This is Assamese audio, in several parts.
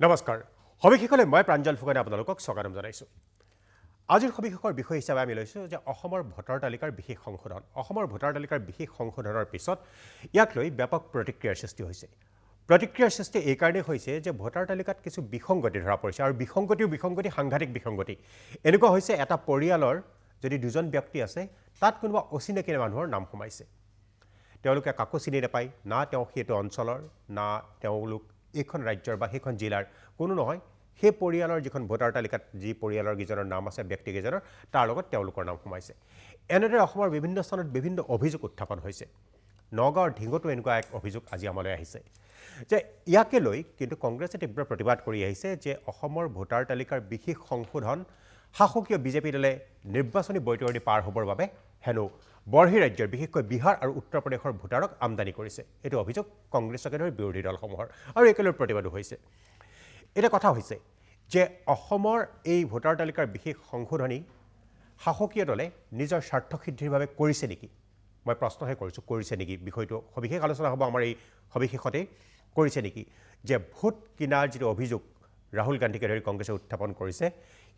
নমস্কাৰ সবিশেষলৈ মই প্ৰাঞ্জল ফুকনে আপোনালোকক স্বাগতম জনাইছোঁ আজিৰ সবিশেষৰ বিষয় হিচাপে আমি লৈছোঁ যে অসমৰ ভোটাৰ তালিকাৰ বিশেষ সংশোধন অসমৰ ভোটাৰ তালিকাৰ বিশেষ সংশোধনৰ পিছত ইয়াক লৈ ব্যাপক প্ৰতিক্ৰিয়াৰ সৃষ্টি হৈছে প্ৰতিক্ৰিয়াৰ সৃষ্টি এই কাৰণেই হৈছে যে ভোটাৰ তালিকাত কিছু বিসংগতি ধৰা পৰিছে আৰু বিসংগতি সাংঘাতিক বিসংগতি এনেকুৱা হৈছে এটা পৰিয়ালৰ যদি দুজন ব্যক্তি আছে তাত কোনোবা অচিনাকি মানুহৰ নাম সোমাইছে তেওঁলোকে কাকো চিনি নাপায় না তেওঁ সেইটো অঞ্চলৰ না তেওঁলোক এইখন ৰাজ্যৰ বা সেইখন জিলাৰ কোনো নহয় সেই পৰিয়ালৰ যিখন ভোটাৰ তালিকাত যি পৰিয়ালৰ কিজনৰ নাম আছে ব্যক্তিকেইজনৰ তাৰ লগত তেওঁলোকৰ নাম সোমাইছে এনেদৰে অসমৰ বিভিন্ন স্থানত বিভিন্ন অভিযোগ উত্থাপন হৈছে নগাঁৱৰ ঢিঙতো এনেকুৱা এক অভিযোগ আজি আমালৈ আহিছে যে ইয়াকে লৈ কিন্তু কংগ্ৰেছে তীব্ৰ প্ৰতিবাদ কৰি আহিছে যে অসমৰ ভোটাৰ তালিকাৰ বিশেষ সংশোধন শাসকীয় বিজেপি দলে নিৰ্বাচনী বৈতৰণি পাৰ হ'বৰ বাবে হেনো বৰ্হি ৰাজ্যৰ বিশেষকৈ বিহাৰ আৰু উত্তৰ প্ৰদেশৰ ভোটাৰক আমদানি কৰিছে এইটো অভিযোগ কংগ্ৰেছকে ধৰি বিৰোধী দলসমূহৰ আৰু একেলৈ প্ৰতিবাদো হৈছে এটা কথা হৈছে যে অসমৰ এই ভোটাৰ তালিকাৰ বিশেষ সংশোধনী শাসকীয় দলে নিজৰ স্বাৰ্থসিদ্ধিৰ বাবে কৰিছে নেকি মই প্ৰশ্নহে কৰিছে নেকি বিষয়টো সবিশেষ আলোচনা হ'ব আমাৰ এই সবিশেষতে কৰিছে নেকি যে ভোট কিনাৰ যিটো অভিযোগ ৰাহুল গান্ধীকে ধৰি কংগ্ৰেছে উত্থাপন কৰিছে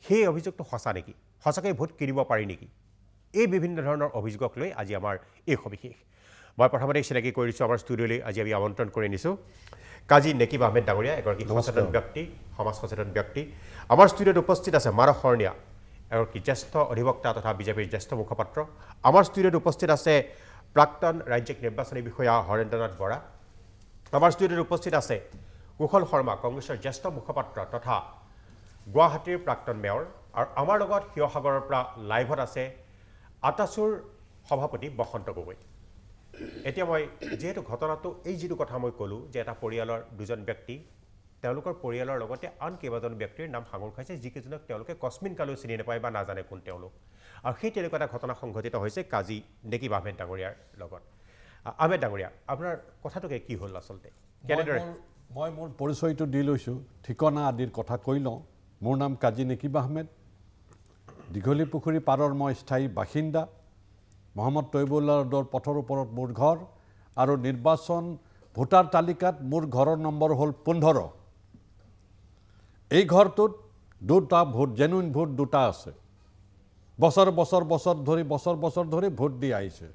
সেই অভিযোগটো সঁচা নেকি সঁচাকৈ ভোট কিনিব পাৰি নেকি এই বিভিন্ন ধৰণৰ অভিযোগক লৈ আজি আমাৰ এই সবিশেষ মই প্ৰথমতে চিনাকি কৰি দিছোঁ আমাৰ ষ্টুডিঅ'লৈ আজি আমি আমন্ত্ৰণ কৰি নিছোঁ কাজী নেকিব আহমেদ ডাঙৰীয়া এগৰাকী সচেতন ব্যক্তি সমাজ সচেতন ব্যক্তি আমাৰ ষ্টুডিঅ'ত উপস্থিত আছে মানস শৰণীয়া এগৰাকী জ্যেষ্ঠ অধিবক্তা তথা বিজেপিৰ জ্যেষ্ঠ মুখপাত্ৰ আমাৰ ষ্টুডিঅ'ত উপস্থিত আছে প্ৰাক্তন ৰাজ্যিক নিৰ্বাচনী বিষয়া হৰেন্দ্ৰনাথ বৰা আমাৰ ষ্টুডিঅ'ত উপস্থিত আছে কুশল শৰ্মা কংগ্ৰেছৰ জ্যেষ্ঠ মুখপাত্ৰ তথা গুৱাহাটীৰ প্ৰাক্তন মেয়ৰ আৰু আমাৰ লগত শিৱসাগৰৰ পৰা লাইভত আছে আটাচুৰ সভাপতি বসন্ত গগৈ এতিয়া মই যেহেতু ঘটনাটো এই যিটো কথা মই ক'লোঁ যে এটা পৰিয়ালৰ দুজন ব্যক্তি তেওঁলোকৰ পৰিয়ালৰ লগতে আন কেইবাজন ব্যক্তিৰ নাম সাঙুৰ খাইছে যিকেইজনক তেওঁলোকে কস্মিন কালেও চিনি নাপায় বা নাজানে কোন তেওঁলোক আৰু সেই তেনেকুৱা এটা ঘটনা সংঘটিত হৈছে কাজী নেকিব আহমেদ ডাঙৰীয়াৰ লগত আহমেদ ডাঙৰীয়া আপোনাৰ কথাটোকে কি হ'ল আচলতে কেনেদৰে মই মোৰ পৰিচয়টো দি লৈছোঁ ঠিকনা আদিৰ কথা কৈ লওঁ মোৰ নাম কাজী নেকিব আহমেদ দীঘলী পুখুৰী পাৰৰ মই স্থায়ী বাসিন্দা মহম্মদ তৈবুল্লাহ ৰ'ডৰ পথৰ ওপৰত মোৰ ঘৰ আৰু নিৰ্বাচন ভোটাৰ তালিকাত মোৰ ঘৰৰ নম্বৰ হ'ল 15 এই ঘৰটোত দুটা ভোট জেনুইন ভোট দুটা আছে বছৰ বছৰ ধৰি ভোট দি আহিছে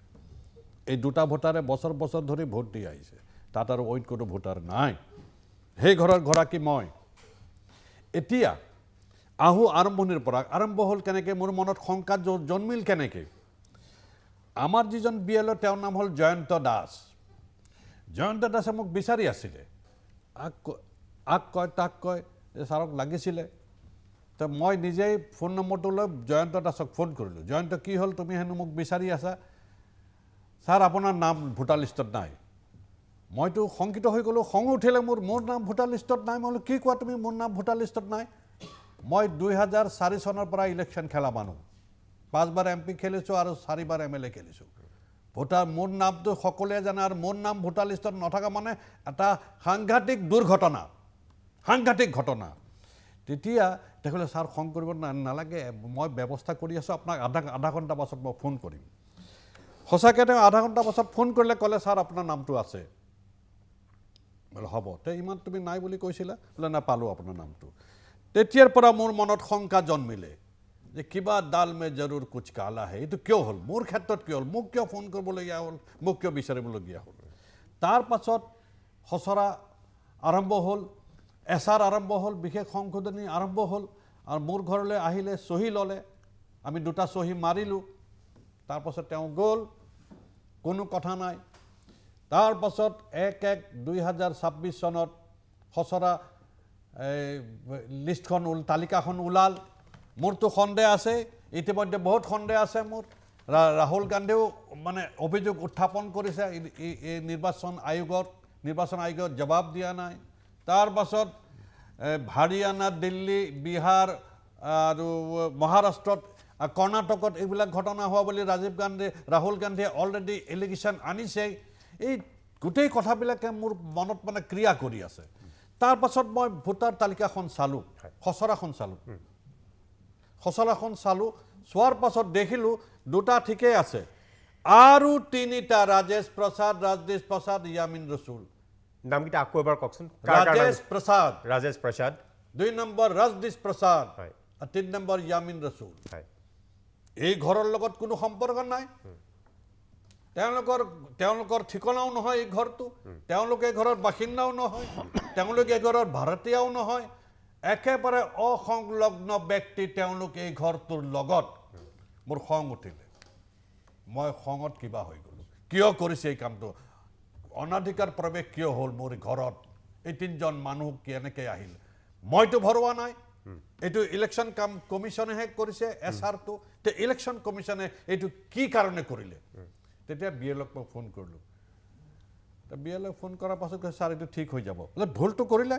এই দুটা ভোটাৰে বছৰ ধৰি ভোট দি আহিছে তাত আৰু অইন কোনো ভোটাৰ নাই সেই ঘৰৰ গৰাকী মই এতিয়া আৰম্ভণিৰ পৰা আৰম্ভ হ'ল কেনেকৈ মোৰ মনত শংকা জন্মিল কেনেকৈ আমাৰ যিজন বিএলঅ তেওঁৰ নাম হ'ল জয়ন্ত দাসে মোক বিচাৰি আছিলে আক কয় তাক কয় ছাৰক লাগিছিলে তো মই নিজেই ফোন নম্বৰটো লৈ জয়ন্ত দাসক ফোন কৰিলোঁ জয়ন্ত কি হ'ল তুমি হেনো মোক বিচাৰি আছা ছাৰ আপোনাৰ নাম ভোটাৰ লিষ্টত নাই মইতো শংকিত হৈ গ'লোঁ খং উঠিলে মোৰ নাম ভোটাৰ লিষ্টত নাই মই বোলো কি কোৱা তুমি মোৰ নাম ভোটাৰ লিষ্টত নাই মই 2004 চনৰ পৰা ইলেকশ্যন খেলা মানুহ 5 বাৰ MP খেলিছোঁ আৰু 4 বাৰ MLA খেলিছোঁ ভোটাৰ মোৰ নামটো সকলোৱে জানে আৰু মোৰ নাম ভোটাৰ লিষ্টত নথকা মানে এটা সাংঘাতিক দুৰ্ঘটনা সাংঘাতিক ঘটনা তেতিয়া তেখেতে ছাৰ খং কৰিব নালাগে মই ব্যৱস্থা কৰি আছোঁ আপোনাক আধা ঘণ্টা পাছত মই ফোন কৰিম সঁচাকৈ তেওঁ আধা ঘণ্টা পাছত ফোন কৰিলে ক'লে ছাৰ আপোনাৰ নামটো আছে বোলে হ'ব তে ইমান তুমি নাই বুলি কৈছিলা বোলে নাপালোঁ আপোনাৰ নামটো তেতিয়াৰ পৰা মোৰ মনত শংকা জন্মিলে যে কিবা ডাল মে জৰুৰ কুছ কালা হে এইটো কিয় হ'ল মোৰ ক্ষেত্ৰত কিয় হ'ল মোক কিয় ফোন কৰিবলগীয়া হ'ল মোক কিয় বিচাৰিবলগীয়া হ'ল তাৰ পাছত খচৰা আৰম্ভ হ'ল এছআৰ আৰম্ভ হ'ল বিশেষ সংশোধনী আৰম্ভ হ'ল আৰু মোৰ ঘৰলৈ আহিলে চহী ল'লে আমি দুটা চহী মাৰিলোঁ তাৰপাছত তেওঁ গ'ল কোনো কথা নাই তাৰপাছত 1/1/2026 চনত খচৰা লিষ্টখন তালিকাখন ওলাল মোৰতো সন্দেহ আছে ইতিমধ্যে বহুত সন্দেহ আছে মোৰ ৰাহুল গান্ধীও মানে অভিযোগ উত্থাপন কৰিছে এই নিৰ্বাচন আয়োগত জবাব দিয়া নাই তাৰপাছত হাৰিয়ানা দিল্লী বিহাৰ আৰু মহাৰাষ্ট্ৰত কৰ্ণাটকত এইবিলাক ঘটনা হোৱা বুলি ৰাহুল গান্ধীয়ে অলৰেডি এলিগেশ্যন আনিছে এই গোটেই কথাবিলাকে মোৰ মনত মানে ক্ৰিয়া কৰি আছে তাৰপাছত মই ভোটাৰ তালিকাখন চালোঁ খচৰাখন চালোঁ চোৱাৰ পাছত দেখিলোঁ দুটা ঠিকেই আছে আৰু তিনিটা ৰাজেশ প্ৰসাদ ইয়ামিন ৰসুল নামকেইটা আকৌ এবাৰ কওকচোন কাৰ কাৰ নাম? ৰাজেশ প্ৰসাদ, ৰাজেশ প্ৰসাদ, 2 নম্বৰ ৰাজদীশ প্ৰসাদ, হয়। আৰু 3 নম্বৰ ইয়ামিন ৰসুল। হয় এই ঘৰৰ লগত কোনো সম্পৰ্ক নাই, তেওঁলোকৰ ঠিকনাও নহয় এই ঘৰটো, তেওঁলোকে ঘৰৰ বাসিন্দাও নহয়, তেওঁলোকে ঘৰৰ ভাড়াতীয়াও নহয়, একেবাৰে অসংলগ্ন ব্যক্তি তেওঁলোকে এই ঘৰটোৰ লগত। মোৰ খং উঠিলে, মই খঙত কিবা হৈ গ'লো। কিয় কৰিছে এই কামটো? অনাধিকাৰ প্ৰৱেশ কিয় হ'ল মোৰ ঘৰত? এই 3জন মানুহ কেনেকৈ আহিল? মইতো ভৰোৱা নাই, এইটো ইলেকশ্যন কমিশ্যনেহে কৰিছে SRটো। তে ইলেকশ্যন কমিশ্যনে এইটো কি কাৰণে কৰিলে? তেতিয়া BLOক মই ফোন কৰিলোঁ। BLOক ফোন কৰাৰ পাছত ছাৰ এইটো ঠিক হৈ যাব। ভুলটো কৰিলে,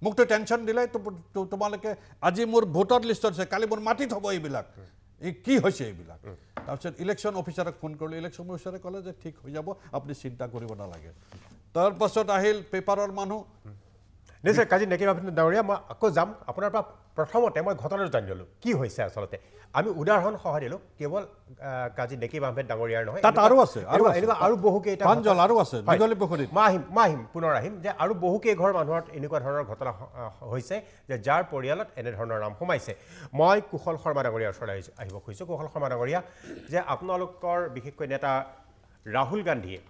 মোকতো টেনশ্যন দিলে, তোমালোকে আজি মোৰ ভোটাৰ লিষ্টত আছে, কালি মোৰ মাটিত হ'ব এইবিলাক, এই কি হৈছে এইবিলাক? তাৰপিছত ইলেকশ্যন অফিচাৰক ফোন কৰিলোঁ, ইলেকশ্যন অফিচাৰে ক'লে যে ঠিক হৈ যাব, আপুনি চিন্তা কৰিব নালাগে। তাৰপাছত আহিল পেপাৰৰ মানুহ। নিশ্চয় কাজী নেকি বামহেন ডাঙৰীয়া, মই আকৌ যাম আপোনাৰ পৰা। প্ৰথমতে মই ঘটনাটো জানি ল'লোঁ কি হৈছে আচলতে। আমি উদাহৰণ সহায় দিলোঁ, কেৱল কাজী নেকি বামহেন ডাঙৰীয়াৰ নহয়, তাত আৰু আছে, এনেকুৱা আৰু বহুকেইটা প্ৰাঞ্জল আৰু আছে, দীঘলী পুখুৰীত। মই আহিম পুনৰ আহিম যে আৰু বহুকেইঘৰ মানুহৰ এনেকুৱা ধৰণৰ ঘটনা হৈছে যে যাৰ পৰিয়ালত এনেধৰণৰ নাম সোমাইছে। মই কুশল শৰ্মা ডাঙৰীয়াৰ ওচৰলৈ আহিব খুজিছোঁ। কুশল শৰ্মা ডাঙৰীয়া, যে আপোনালোকৰ বিশেষকৈ নেতা ৰাহুল গান্ধীয়ে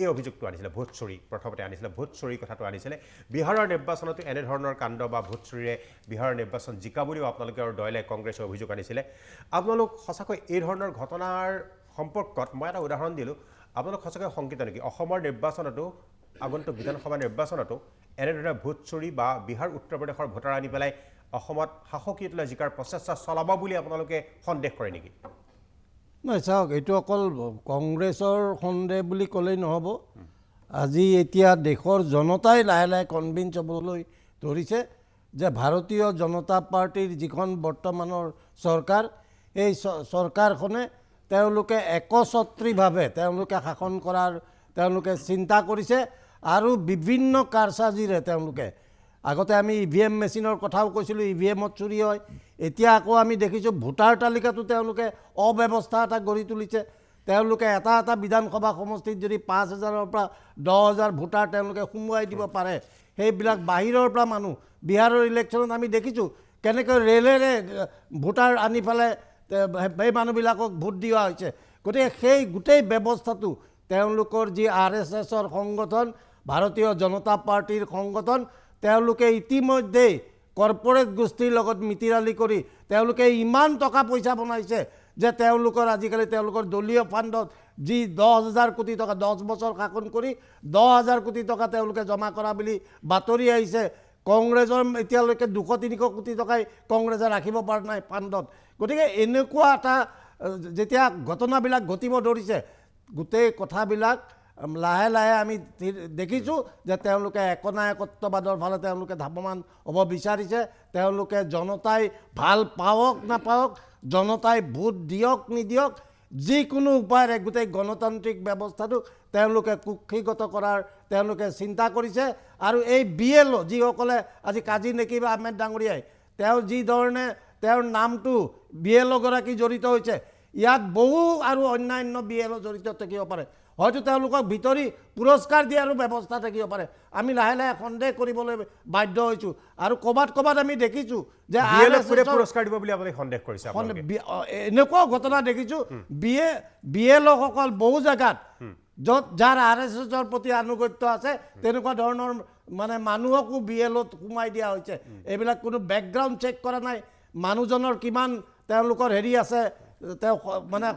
এই অভিযোগটো আনিছিলে, ভোট চুৰি প্ৰথমতে আনিছিলে, ভোট চুৰি কথাটো আনিছিলে। বিহাৰৰ নিৰ্বাচনতো এনেধৰণৰ কাণ্ড বা ভোট চুৰিৰে বিহাৰৰ নিৰ্বাচন জিকা বুলিও আপোনালোকে আৰু দলে কংগ্ৰেছে অভিযোগ আনিছিলে। আপোনালোক সঁচাকৈ এই ধৰণৰ ঘটনাৰ সম্পৰ্কত মই এটা উদাহৰণ দিলোঁ, আপোনালোক সঁচাকৈ শংকিত নেকি? অসমৰ নিৰ্বাচনতো, আগন্তুক বিধানসভা নিৰ্বাচনতো এনেধৰণে ভোট চুৰি বা বিহাৰ উত্তৰ প্ৰদেশৰ ভোটাৰ আনি পেলাই অসমত শাসকীয়তালৈ জিকাৰ প্ৰচেষ্টা চলাব বুলি আপোনালোকে সন্দেহ কৰে নেকি? নাই চাওক, এইটো অকল কংগ্ৰেছৰ সন্দেহ বুলি ক'লেই নহ'ব। আজি এতিয়া দেশৰ জনতাই লাহে লাহে কনভিন্স হ'বলৈ ধৰিছে যে ভাৰতীয় জনতা পাৰ্টীৰ যিখন বৰ্তমানৰ চৰকাৰ, এই চৰকাৰখনে তেওঁলোকে একছত্ৰীভাৱে তেওঁলোকে শাসন কৰাৰ তেওঁলোকে চিন্তা কৰিছে আৰু বিভিন্ন কাৰসাজিৰে তেওঁলোকে, আগতে আমি EVM মেচিনৰ কথাও কৈছিলোঁ, EVMত চুৰি হয়। এতিয়া আকৌ আমি দেখিছোঁ ভোটাৰ তালিকাটো তেওঁলোকে অব্যৱস্থা এটা গঢ়ি তুলিছে। তেওঁলোকে এটা এটা বিধানসভা সমষ্টিত যদি 5,000-ৰ পৰা 10,000 ভোটাৰ তেওঁলোকে সোমোৱাই দিব পাৰে, সেইবিলাক বাহিৰৰ পৰা মানুহ, বিহাৰৰ ইলেকশ্যনত আমি দেখিছোঁ কেনেকৈ ৰেলেৰে ভোটাৰ আনি পেলাই সেই মানুহবিলাকক ভোট দিয়া হৈছে। গতিকে সেই গোটেই ব্যৱস্থাটো তেওঁলোকৰ যি RSSৰ সংগঠন, ভাৰতীয় জনতা পাৰ্টীৰ সংগঠন, তেওঁলোকে ইতিমধ্যেই কৰ্পৰেট গোষ্ঠীৰ লগত মিতিৰালি কৰি তেওঁলোকে ইমান টকা পইচা বনাইছে যে তেওঁলোকৰ আজিকালি তেওঁলোকৰ দলীয় ফাণ্ডত যি 10,000 কোটি টকা 10 বছৰ শাসন কৰি 10,000 কোটি টকা তেওঁলোকে জমা কৰা বুলি বাতৰি আহিছে। কংগ্ৰেছৰ এতিয়ালৈকে 200-300 কোটি টকাই কংগ্ৰেছে ৰাখিব পৰা নাই ফাণ্ডত। গতিকে এনেকুৱা এটা যেতিয়া ঘটনাবিলাক ঘটিব ধৰিছে, গোটেই কথাবিলাক লাহে লাহে আমি দেখিছোঁ যে তেওঁলোকে একনায়কত্ববাদৰ ফালে তেওঁলোকে ধাৱমান হ'ব বিচাৰিছে। তেওঁলোকে জনতাই ভাল পাওক নাপাওক, জনতাই ভোট দিয়ক নিদিয়ক, যিকোনো উপায়েৰে গোটেই গণতান্ত্ৰিক ব্যৱস্থাটোক তেওঁলোকে কুক্ষিগত কৰাৰ তেওঁলোকে চিন্তা কৰিছে। আৰু এই BLO যিসকলে আজি কাজী নেকিব আহমেদ ডাঙৰীয়াই তেওঁ যি ধৰণে তেওঁৰ নামটো BLOগৰাকী জড়িত হৈছে, ইয়াত বহু আৰু অন্যান্য BLO জড়িত থাকিব পাৰে, হয়তো তেওঁলোকক ভিতৰি পুৰস্কাৰ দিয়াৰো ব্যৱস্থা থাকিব পাৰে। আমি লাহে লাহে সন্দেহ কৰিবলৈ বাধ্য হৈছোঁ। আৰু ক'ৰবাত আমি দেখিছোঁ যে পুৰস্কাৰ দিব বুলি আপুনি সন্দেহ কৰিছে? এনেকুৱাও ঘটনা দেখিছোঁ, BLOসকল বহু জেগাত য'ত যাৰ RSSৰ প্ৰতি আনুগত্য আছে তেনেকুৱা ধৰণৰ মানে মানুহকো BLOত সোমাই দিয়া হৈছে। এইবিলাক কোনো বেকগ্ৰাউণ্ড চেক কৰা নাই, মানুহজনৰ কিমান তেওঁলোকৰ হেৰি আছে, তেওঁ মানে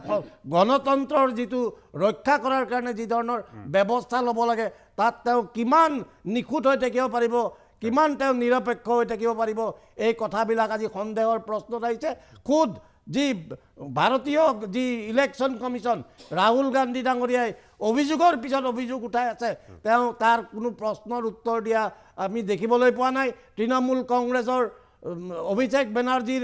গণতন্ত্ৰৰ যিটো ৰক্ষা কৰাৰ কাৰণে যি ধৰণৰ ব্যৱস্থা ল'ব লাগে তাত তেওঁ কিমান নিখুঁত হৈ থাকিব পাৰিব, কিমান তেওঁ নিৰপেক্ষ হৈ থাকিব পাৰিব, এই কথাবিলাক আজি সন্দেহৰ প্ৰশ্নত আহিছে। খুদ যি ভাৰতীয় যি ইলেকশ্যন কমিশ্যন, ৰাহুল গান্ধী ডাঙৰীয়াই অভিযোগৰ পিছত অভিযোগ উঠাই আছে, তেওঁ তাৰ কোনো প্ৰশ্নৰ উত্তৰ দিয়া আমি দেখিবলৈ পোৱা নাই। তৃণমূল কংগ্ৰেছৰ অভিষেক বেনাৰ্জীৰ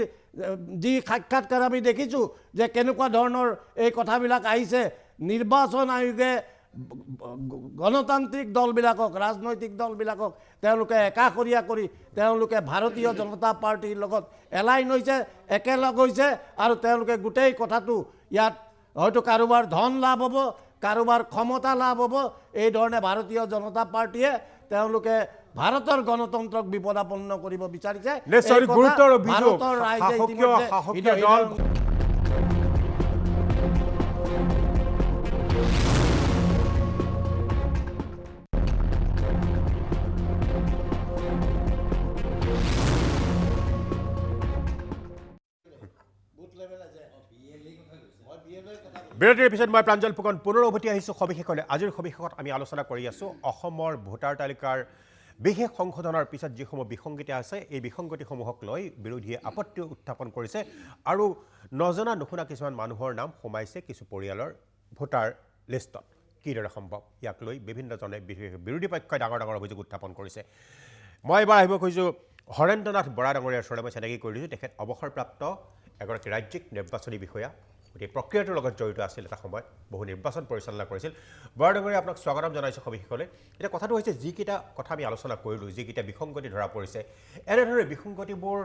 যি সাক্ষাৎকাৰ আমি দেখিছোঁ যে কেনেকুৱা ধৰণৰ এই কথাবিলাক আহিছে। নিৰ্বাচন আয়োগে গণতান্ত্ৰিক দলবিলাকক, ৰাজনৈতিক দলবিলাকক তেওঁলোকে একাষৰীয়া কৰি তেওঁলোকে ভাৰতীয় জনতা পাৰ্টীৰ লগত এলাইন হৈছে, একেলগ হৈছে। আৰু তেওঁলোকে গোটেই কথাটো ইয়াত হয়তো কাৰোবাৰ ধন লাভ হ'ব, কাৰোবাৰ ক্ষমতা লাভ হ'ব এই ধৰণে ভাৰতীয় জনতা পাৰ্টীয়ে তেওঁলোকে ভাৰতৰ গণতন্ত্ৰক বিপদাপন্ন কৰিব বিচাৰিছে নিশ্চয় এই কথা গুৰুতৰ অভিযোগ ভাৰতৰ ৰাইজে শাসকীয় ইতিমধ্যে দল বিৰতিৰ পিছত মই প্ৰাঞ্জল ফুকন পুনৰ উভতি আহিছোঁ সবিশেষলৈ আজিৰ সবিশেষত আমি আলোচনা কৰি আছোঁ অসমৰ ভোটাৰ তালিকাৰ বিশেষ সংশোধনৰ পিছত যিসমূহ বিসংগতি আছে এই বিসংগতিসমূহক লৈ বিৰোধীয়ে আপত্তি উত্থাপন কৰিছে আৰু নজনা নুশুনা কিছুমান মানুহৰ নাম সোমাইছে কিছু পৰিয়ালৰ ভোটাৰ লিষ্টত কিদৰে সম্ভৱ ইয়াক লৈ বিভিন্নজনে বিৰোধী পক্ষই ডাঙৰ ডাঙৰ অভিযোগ উত্থাপন কৰিছে মই এবাৰ আহিব খুজিছোঁ হৰেন্দ্ৰনাথ বৰা ডাঙৰীয়াৰ ওচৰলৈ মই চিনাকি কৰি দিছোঁ তেখেত অৱসৰপ্ৰাপ্ত এগৰাকী ৰাজ্যিক নিৰ্বাচনী বিষয়া গতিকে প্ৰক্ৰিয়াটোৰ লগত জড়িত আছিল এটা সময়ত বহু নিৰ্বাচন পৰিচালনা কৰিছিল বৰা ডাঙৰীয়া আপোনাক স্বাগতম জনাইছোঁ সবিশেষলৈ এতিয়া কথাটো হৈছে যিকেইটা কথা আমি আলোচনা কৰিলোঁ যিকেইটা বিসংগতি ধৰা পৰিছে এনেধৰণে বিসংগতিবোৰ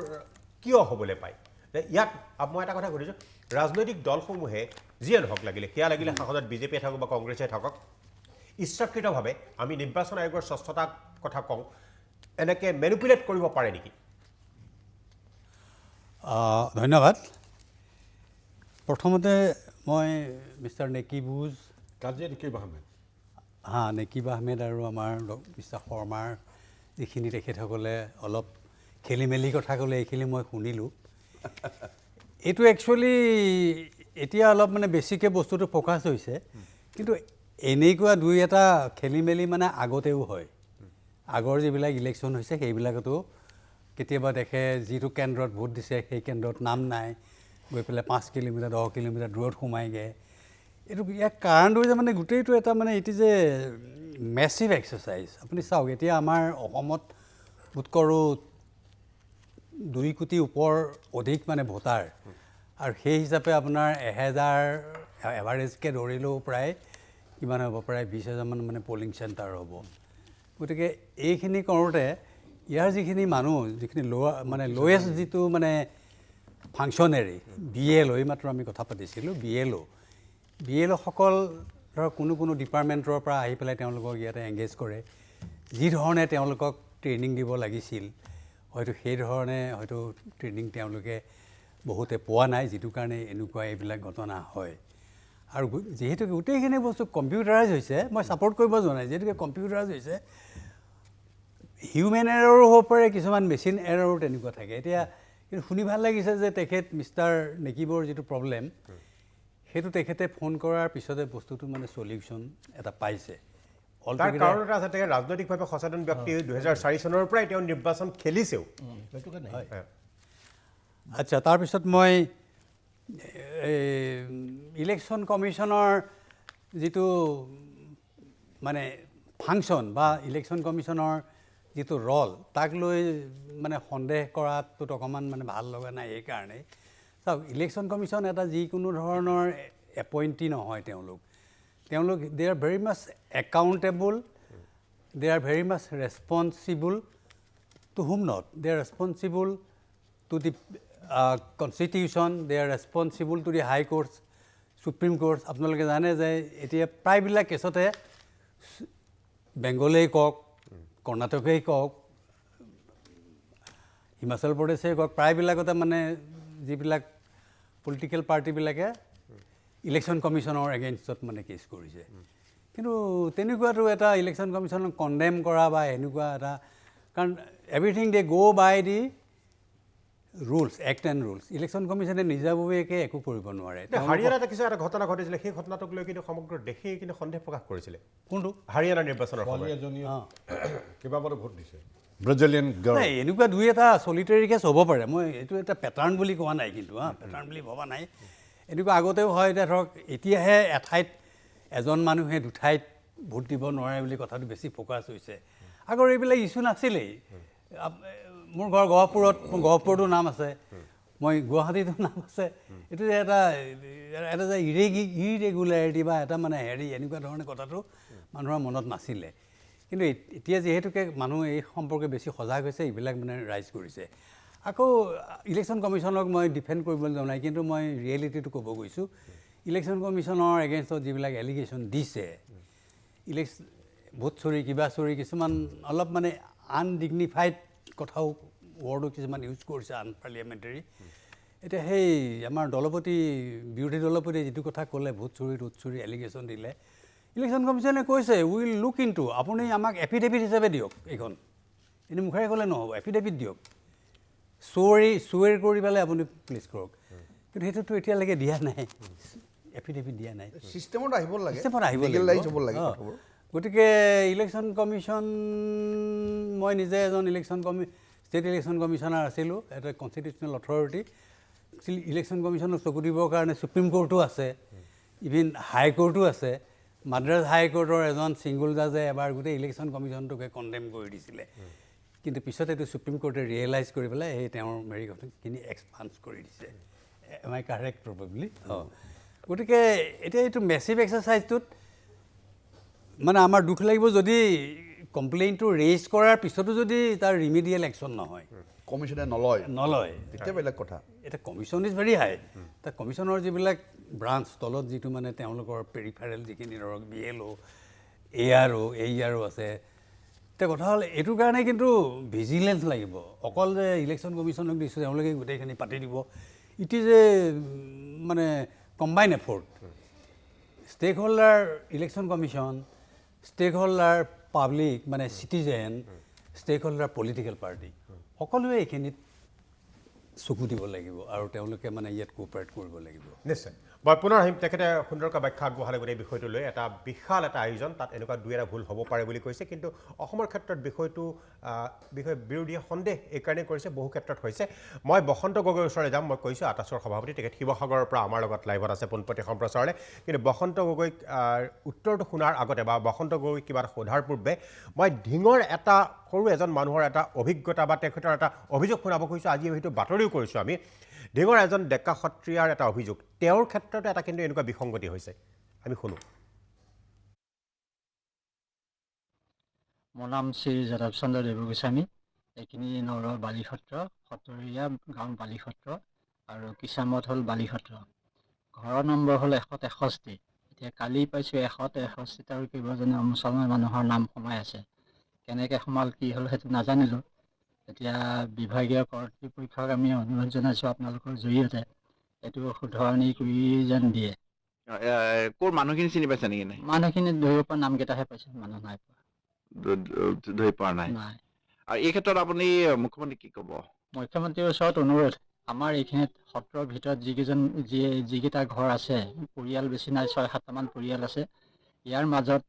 কিয় হ'বলৈ পায় ইয়াত মই এটা কথা সুধিছোঁ ৰাজনৈতিক দলসমূহে যিয়ে নহওক লাগিলে সেয়া লাগিলে শাসনত বিজেপিয়ে থাকক বা কংগ্ৰেছে থাকক ইচ্ছাকৃতভাৱে আমি নিৰ্বাচন আয়োগৰ স্বচ্ছতাৰ কথা কওঁ এনেকৈ মেনিপুলেট কৰিব পাৰে নেকি ধন্যবাদ প্ৰথমতে মই মিষ্টাৰ নেকিবুজ নেকিব আহমেদ আৰু আমাৰ মিষ্টাৰ শৰ্মাৰ যিখিনি তেখেতসকলে অলপ খেলি মেলি কথা ক'লে এইখিনি মই শুনিলোঁ এইটো একচুৱেলি এতিয়া অলপ মানে বেছিকৈ বস্তুটো ফ'কাছ হৈছে কিন্তু এনেকুৱা দুই এটা খেলি মেলি মানে আগতেও হয় আগৰ যিবিলাক ইলেকশ্যন হৈছে সেইবিলাকতো কেতিয়াবা দেখে যিটো কেন্দ্ৰত ভোট দিছে সেই কেন্দ্ৰত নাম নাই গৈ পেলাই 5 কিলোমিটাৰ 10 কিলোমিটাৰ দূৰত সোমাইগৈ এইটো ইয়াৰ কাৰণটো যে মানে গোটেইটো এটা মানে it is A massive exercise আপুনি চাওক এতিয়া আমাৰ অসমত বোধ কৰোঁ 2 কোটি ওপৰ অধিক মানে ভোটাৰ আৰু সেই হিচাপে আপোনাৰ 1000 এভাৰেজকৈ ধৰিলেও প্ৰায় কিমান হ'ব প্ৰায় 20,000 মান মানে পলিং চেণ্টাৰ হ'ব গতিকে এইখিনি কৰোঁতে ইয়াৰ যিখিনি মানুহ যিখিনি লৱেষ্ট যিটো মানে ফাংচনেৰী BLO এইমাত্ৰ আমি কথা পাতিছিলোঁ BLO সকল ধৰক কোনো ডিপাৰ্টমেণ্টৰ পৰা আহি পেলাই তেওঁলোকক ইয়াতে এংগেজ কৰে যি ধৰণে তেওঁলোকক ট্ৰেইনিং দিব লাগিছিল হয়তো সেই ধৰণে হয়তো ট্ৰেইনিং তেওঁলোকে বহুতে পোৱা নাই যিটো কাৰণে এনেকুৱা এইবিলাক ঘটনা হয় আৰু যিহেতু গোটেইখিনি বস্তু কম্পিউটাৰাইজ হৈছে মই ছাপৰ্ট কৰিব যোৱা নাই যিহেতুকে কম্পিউটাৰাইজ হৈছে হিউমেন এৰৰো হ'ব পাৰে কিছুমান মেচিন এৰৰো তেনেকুৱা থাকে এতিয়া কিন্তু শুনি ভাল লাগিছে যে তেখেত মিষ্টাৰ নেকিবৰ যিটো প্ৰব্লেম সেইটো তেখেতে ফোন কৰাৰ পিছতে বস্তুটো মানে চলিউশ্যন এটা পাইছে তাৰ কাৰণ এটা আছে তেখেত ৰাজনৈতিকভাৱে সচেতন ব্যক্তি 2004 চনৰ পৰাই তেওঁ নিৰ্বাচন খেলিছেও আচ্ছা তাৰপিছত মই ইলেকশ্যন কমিশ্যনৰ যিটো মানে ফাংচন বা ইলেকশ্যন কমিশ্যনৰ যিটো ৰল তাক লৈ মানে সন্দেহ কৰাটোত অকণমান মানে ভাল লগা নাই এইকাৰণেই চাওক ইলেকশ্যন কমিশ্যন এটা যিকোনো ধৰণৰ এপইণ্টি নহয় তেওঁলোক they are very much accountable they are very much responsible to whom not they are responsible to the constitution they are responsible to the high courts supreme court আপোনালোকে জানে যে এতিয়া প্ৰায়বিলাক কেছতে বেংগলেই কওক কৰ্ণাটকেই কওক হিমাচল প্ৰদেশেই কওক প্ৰায়বিলাকতে মানে যিবিলাক পলিটিকেল পাৰ্টিবিলাকে ইলেকশ্যন কমিশ্যনৰ এগেইনষ্টত মানে কেছ কৰিছে কিন্তু তেনেকুৱাটো এটা ইলেকশ্যন কমিশ্যনক কণ্ডেম কৰা বা এনেকুৱা এটা কাৰণ everything they go' by the rules act and rules election কমিশ্যনে নিজাববীয়াকৈ একো কৰিব নোৱাৰে হাৰিয়ানাত এটা ঘটনা ঘটিছিলে সেই ঘটনাটোক লৈ কিন্তু সমগ্ৰ দেশেই কিন্তু সন্দেহ প্ৰকাশ কৰিছিলে কোনটো হাৰিয়ানাৰ নিৰ্বাচনৰ কেইবাবাৰো ভোট দিছে ব্ৰাজিলিয়ান নাই এনেকুৱা দুই এটা চলিটেৰী কেছ হ'ব পাৰে মই এইটো এটা পেটাৰ্ণ বুলি কোৱা নাই কিন্তু পেটাৰ্ণ বুলি ভবা নাই এনেকুৱা আগতেও হয় এতিয়া ধৰক এতিয়াহে এঠাইত এজন মানুহে দুঠাইত ভোট দিব নোৱাৰে বুলি কথাটো বেছি ফ'কাছ হৈছে আগৰ এইবিলাক ইছ্যু নাছিলেই মোৰ ঘৰ গহপুৰতো নাম আছে মই গুৱাহাটীতো নাম আছে এইটো যে এটা যে ইৰেগুলাৰিটি বা এটা মানে হেৰি এনেকুৱা ধৰণৰ কথাটো মানুহৰ মনত নাছিলে কিন্তু এতিয়া যিহেতুকে মানুহ এই সম্পৰ্কে বেছি সজাগ হৈছে এইবিলাক মানে ৰাইজ কৰিছে আকৌ ইলেকশ্যন কমিশ্যনক মই ডিফেণ্ড কৰিবলৈ যোৱা নাই কিন্তু মই ৰিয়েলিটিটো ক'ব গৈছোঁ ইলেকশ্যন কমিশ্যনৰ এগেইনষ্টত যিবিলাক এলিগেশ্যন দিছে, ভোট চুৰি কিবা চুৰি কিছুমান অলপ মানে আনডিগনিফাইড কথাও ৱৰ্ডো কিছুমান ইউজ কৰিছে, আনপাৰ্লিয়ামেণ্টাৰী। এতিয়া সেই আমাৰ বিৰোধী দলপতি যিটো কথা ক'লে ভোট চুৰি টোট চুৰি এলিগেশ্যন দিলে, ইলেকশ্যন কমিশ্যনে কৈছে উইল লুক ইনটু, আপুনি আমাক এফিডেভিট হিচাপে দিয়ক, এইখন এনেই মুখেৰে ক'লে নহ'ব, এফিডেভিট দিয়ক, চুৱেৰ কৰি পেলাই আপুনি প্লেচ কৰক। কিন্তু সেইটোতো এতিয়ালৈকে দিয়া নাই, এফিডেভিট দিয়া নাই। চিষ্টেমত আহিব লাগে, চিষ্টেমত আহিব লিগেলাইজ হ'ব লাগে লাগিব। কথাবোৰ। গতিকে ইলেকশ্যন কমিশ্যন, মই নিজে এজন ষ্টেট ইলেকশ্যন কমিশ্যনাৰ আছিলোঁ, এটা কনষ্টিটিউচনেল অথৰিটি। ইলেকশ্যন কমিশ্যনক চকু দিবৰ কাৰণে সুপ্ৰিম কোৰ্টো আছে, ইভিন হাইকোৰ্টো আছে। মাদ্ৰাজ হাইকোৰ্টৰ এজন ছিংগুল জাজে এবাৰ গোটেই ইলেকশ্যন কমিশ্যনটোকে কণ্ডেম কৰি দিছিলে, কিন্তু পিছত এইটো সুপ্ৰিম কোৰ্টে ৰিয়েলাইজ কৰি পেলাই সেই তেওঁৰ মেৰিখিনি এক্সপান্স কৰি দিছে। এম আই কাৰেক্ট প্ৰবেবলি? গতিকে এতিয়া এইটো মেচিভ এক্সাৰচাইজটোত মানে আমাৰ দুখ লাগিব যদি কমপ্লেইনটো ৰেইজ কৰাৰ পিছতো যদি তাৰ ৰিমিডিয়েল একশ্যন নহয়, কমিশ্যনে নলয়, তেতিয়া বেলেগ কথা। এটা কমিশ্যন ইজ ভেৰি হাই। তাৰ কমিশ্যনৰ যিবিলাক ব্ৰাঞ্চ তলত যিটো মানে তেওঁলোকৰ পেৰিফাৰেল যিখিনি ধৰক BLO, ARO আছে, এতিয়া কথা হ'ল এইটোৰ কাৰণে কিন্তু ভিজিলেঞ্চ লাগিব। অকল যে ইলেকশ্যন কমিশ্যনক দিছোঁ তেওঁলোকে গোটেইখিনি পাতি দিব, ইট ইজ এ মানে combine effort. Stakeholder election commission, stakeholder public মানে citizen, stakeholder political party, সকলোৱে এইখিনিত চকু দিব লাগিব আৰু তেওঁলোকে মানে ইয়াত কোঅপাৰেট কৰিব লাগিব। নিশ্চয়। মই পুনৰ আহিম, তেখেতে সুন্দৰকৈ ব্যাখ্যা আগবঢ়ালে গোটেই বিষয়টো লৈ। এটা বিশাল এটা আয়োজন, তাত এনেকুৱা দুই এটা ভুল হ'ব পাৰে বুলি কৈছে, কিন্তু অসমৰ ক্ষেত্ৰত বিষয়ে বিৰোধীয়ে সন্দেহ এইকাৰণেই কৰিছে, বহু ক্ষেত্ৰত হৈছে। মই বসন্ত গগৈৰ ওচৰলৈ যাম। মই কৈছোঁ আটাছৰ সভাপতি, তেখেত শিৱসাগৰৰ পৰা আমাৰ লগত লাইভত আছে পোনপটীয়া সম্প্ৰচাৰলৈ। কিন্তু বসন্ত গগৈক উত্তৰটো শুনাৰ আগতে বা বসন্ত গগৈক কিবা সোধাৰ পূৰ্বে মই ঢিঙৰ এটা সৰু এজন মানুহৰ এটা অভিজ্ঞতা বা তেখেতৰ এটা অভিযোগ শুনাব খুজিছোঁ। আজি হয়তো বাতৰিও কৰিছোঁ আমি। ঢিঙৰ এজন ডেকা সত্ৰীয়াৰ এটা অভিযোগ, তেওঁৰ ক্ষেত্ৰতো এটা কিন্তু এনেকুৱা বিসংগতি হৈছে, আমি শুনো। মোৰ নাম শ্ৰী যাদৱ চন্দ্ৰ দেৱগোস্বামী। এইখিনি নগৰৰ বালিসত্ৰ, সত্তৰীয়া গাঁও বালিসত্ৰ আৰু কিচামত হ'ল বালিসত্ৰ। ঘৰৰ নম্বৰ হ'ল 163। এতিয়া কালি পাইছোঁ 163 আৰু কেইবাজনো মুছলমান মানুহৰ নাম সোমাই আছে। কেনেকৈ সোমাল কি হ'ল সেইটো নাজানিলোঁ। এতিয়া বিভাগীয় কৰ্তৃপক্ষক আমি অনুৰোধ জনাইছোঁ আপোনালোকৰ জৰিয়তে এইটো শুধৰণি কৰি যেন দিয়ে। ক'ৰ মানুহখিনি চিনি পাইছে নেকি? নাই, মানুহখিনি ধৰিব পৰা নামকেইটাহে পাইছে, মানুহ নাই পোৱা। ধৰি পোৱা নাই। নাই। আৰু এই ক্ষেত্ৰত আপুনি মুখ্যমন্ত্ৰীক কি ক'ব? মুখ্যমন্ত্ৰীৰ ওচৰত অনুৰোধ, আমাৰ এইখিনিত সত্ৰৰ ভিতৰত যিকেইটা ঘৰ আছে, পৰিয়াল বেছি নাই, 6-7টামান পৰিয়াল আছে। ইয়াৰ মাজত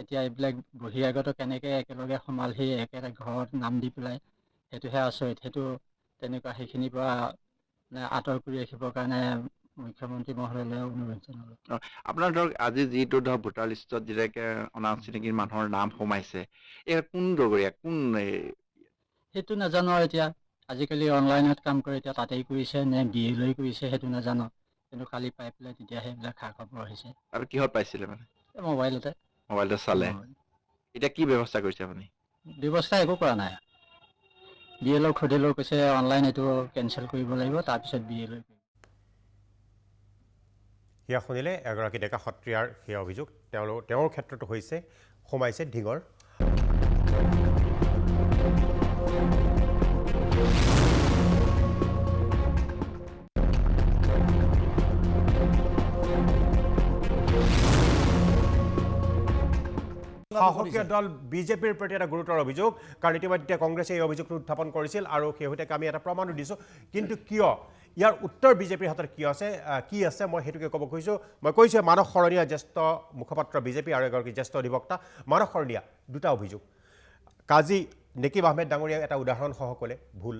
এতিয়া এইবিলাক বহিৰাগত কেনেকৈ একেলগে সোমালহি একেটা ঘৰত নাম দি পেলাই, সেইটোহে আচৰিত। সেইটো তেনেকুৱা সেইখিনিৰ পৰা আঁতৰ কৰি ৰাখিবৰ কাৰণে মুখ্যমন্ত্ৰী মহোদয়লৈ অনুৰোধ জনালোঁ। আপোনাৰ ধৰক আজি যিটো ধৰক ভোটাৰ লিষ্টত যেনেকৈ অনাচিনাকি মানুহৰ নাম সোমাইছে, এই কোন দগৰীয়া কোন? সেইটো নাজানো আৰু এতিয়া আজিকালি অনলাইনত কাম কৰে, এতিয়া তাতেই কৰিছে নে BLO কৰিছে সেইটো নাজানো, কিন্তু কালি পাই পেলাই তেতিয়া সেইবিলাক খা খবৰ আহিছে। আৰু কিহত পাইছিলে মানে? মোবাইলতে চালে। এতিয়া কি ব্যৱস্থা কৰিছে আপুনি? ব্যৱস্থা একো কৰা নাই। BLO সুধিলেও কৈছে অনলাইন এইটো কেঞ্চেল কৰিব লাগিব, তাৰপিছত BLO। সেয়া শুনিলে এগৰাকী ডেকা সত্ৰীয়াৰ সেয়া অভিযোগ। তেওঁৰ ক্ষেত্ৰতো হৈছে, সোমাইছে ঢিঙৰ। শাসকীয় দল বিজেপিৰ প্ৰতি এটা গুৰুতৰ অভিযোগ, কাৰণ ইতিমধ্যে কংগ্ৰেছে এই অভিযোগটো উত্থাপন কৰিছিল আৰু শেহতীয়াকৈ আমি এটা প্ৰমাণো দিছোঁ। কিন্তু কিয় ইয়াৰ উত্তৰ বিজেপিৰ হাতত কি আছে মই সেইটোকে ক'ব খুজিছোঁ। মই কৈছোঁ মানস শৰণীয়া জ্যেষ্ঠ মুখপাত্ৰ বিজেপি আৰু এগৰাকী জ্যেষ্ঠ অধিবক্তা। মানস শৰণীয়া, দুটা অভিযোগ। কাজী নেকিব আহমেদ ডাঙৰীয়াই এটা উদাহৰণসহ ক'লে ভুল।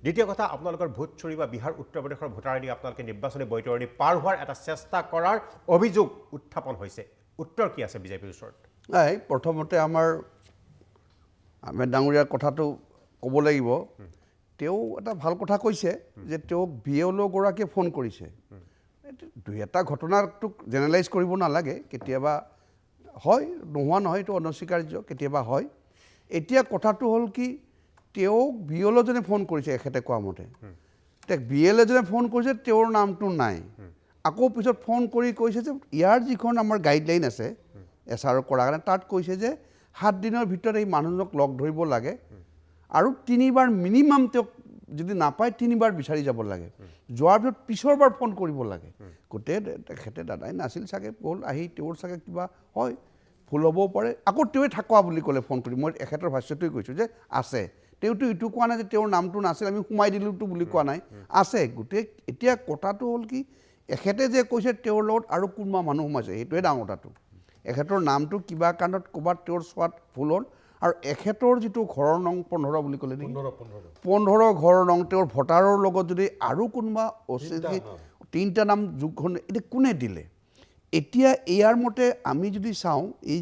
দ্বিতীয় কথা, আপোনালোকৰ ভোট চুৰি বা বিহাৰ উত্তৰ প্ৰদেশৰ ভোটাৰনী আপোনালোকে নিৰ্বাচনী বৈতৰণি পাৰ হোৱাৰ এটা চেষ্টা কৰাৰ অভিযোগ উত্থাপন হৈছে। উত্তৰ কি আছে বিজেপিৰ ওচৰত? নাই, প্ৰথমতে আমাৰ আহমেদ ডাঙৰীয়াৰ কথাটো ক'ব লাগিব। তেওঁ এটা ভাল কথা কৈছে যে তেওঁক BLO গৰাকীয়ে ফোন কৰিছে। দুই এটা ঘটনাটোক জেনেৰেলাইজ কৰিব নালাগে, কেতিয়াবা হয়, নোহোৱা নহয়, এইটো অনস্বীকাৰ্য, কেতিয়াবা হয়। এতিয়া কথাটো হ'ল কি, তেওঁক BLO জনে ফোন কৰিছে, এখেতে কোৱা মতে। তেওঁক BLO জনে ফোন কৰিছে, তেওঁৰ নামটো নাই। আকৌ পিছত ফোন কৰি কৈছে যে ইয়াৰ যিখন আমাৰ গাইডলাইন আছে SR কৰাৰ কাৰণে তাত কৈছে যে 7 দিনৰ ভিতৰত এই মানুহজনক লগ ধৰিব লাগে আৰু 3বাৰ মিনিমাম তেওঁক যদি নাপায় 3বাৰ বিচাৰি যাব লাগে যোৱাৰ পিছৰবাৰ ফোন কৰিব লাগে গোটেই তেখেতে দাদাই নাছিল চাগে গ'ল আহি তেওঁৰ চাগে কিবা হয় ভুল হ'বও পাৰে আকৌ তেওঁৱে থাকোৱা বুলি ক'লে ফোন কৰি মই এখেতৰ ভাষ্যটোৱে কৈছোঁ যে আছে তেওঁতো এইটো কোৱা নাই যে তেওঁৰ নামটো নাছিল আমি সোমাই দিলোঁতো বুলি কোৱা নাই আছে গোটেই এতিয়া কথাটো হ'ল কি এখেতে যে কৈছে তেওঁৰ লগত আৰু কোনোবা মানুহ সোমাইছে সেইটোৱে ডাঙৰ কথাটো এখেতৰ নামটো কিবা কাৰণত ক'ৰবাত তেওঁৰ চোৱাত ভুল হ'ল আৰু এখেতৰ যিটো ঘৰৰ নং 15 বুলি ক'লে নেকি 15 ঘৰৰ নং তেওঁৰ ভোটাৰৰ লগত যদি আৰু কোনোবা 3টা নাম যোগ এতিয়া কোনে দিলে এতিয়া ইয়াৰ মতে আমি যদি চাওঁ এই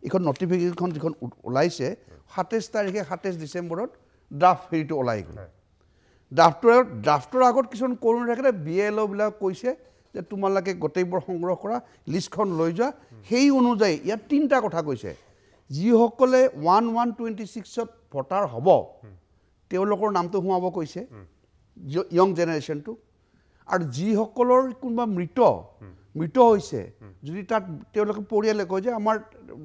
এইখন নটিফিকেশ্যনখন যিখন ওলাইছে 27 তাৰিখে 27 ডিচেম্বৰত ড্ৰাফ্ট হেৰিটো ওলাই গ'ল ড্ৰাফ্টৰ আগত কিছুমান কৰোঁ থাকে BLOবিলাক কৈছে যে তোমালোকে গোটেইবোৰ সংগ্ৰহ কৰা লিষ্টখন লৈ যোৱা সেই অনুযায়ী ইয়াত 3টা কথা কৈছে যিসকলে 1126ত ভোটাৰ হ'ব তেওঁলোকৰ নামটো সোমাব কৈছে ইয়ং জেনেৰেশ্যনটো আৰু যিসকলৰ কোনোবা মৃত হৈছে যদি তাত তেওঁলোকে পৰিয়ালে কয় যে আমাৰ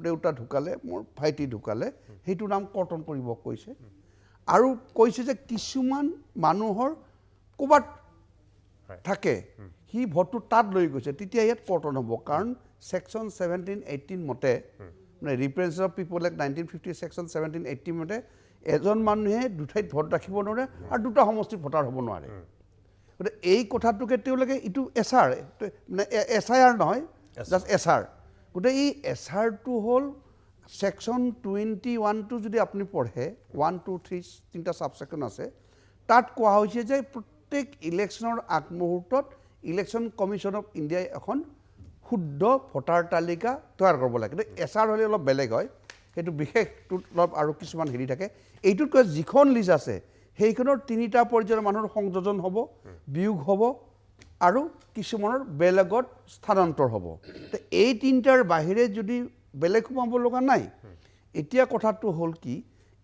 দেউতা ঢুকালে মোৰ ভাইটি ঢুকালে সেইটো নাম কৰ্তন কৰিব কৈছে আৰু কৈছে যে কিছুমান মানুহৰ ক'ৰবাত থাকে সি ভোটটো তাত লৈ গৈছে তেতিয়া ইয়াত কৰ্তন হ'ব কাৰণ ছেকশ্যন 17-18 মতে মানে representative of people act 1950 section 17-18 মতে এজন মানুহে দুঠাইত ভোট ৰাখিব নোৱাৰে আৰু দুটা সমষ্টিত ভোটাৰ হ'ব নোৱাৰে গতিকে এই কথাটোকে তেওঁলোকে এইটো SR মানে SIR নহয় জাষ্ট SR গতিকে এই SRটো হ'ল ছেকশ্যন 21টো যদি আপুনি পঢ়ে 1, 2, 3 3টা ছাবছেকশ্যন আছে তাত কোৱা হৈছে যে প্ৰত্যেক ইলেকশ্যনৰ আগমুহূৰ্তত ইলেকশ্যন কমিশ্যন অফ ইণ্ডিয়াই এখন শুদ্ধ ভোটাৰ তালিকা তৈয়াৰ কৰিব লাগে কিন্তু SR হ'লে অলপ বেলেগ হয় সেইটো বিশেষটোত অলপ আৰু কিছুমান হেৰি থাকে এইটোতকৈ যিখন লিষ্ট আছে সেইখনৰ 3টা পৰ্যায়ৰ মানুহৰ সংযোজন হ'ব বিয়োগ হ'ব আৰু কিছুমানৰ বেলেগত স্থানান্তৰ হ'ব তো এই 3টাৰ বাহিৰে যদি বেলেগ সোমাব লগা নাই এতিয়া কথাটো হ'ল কি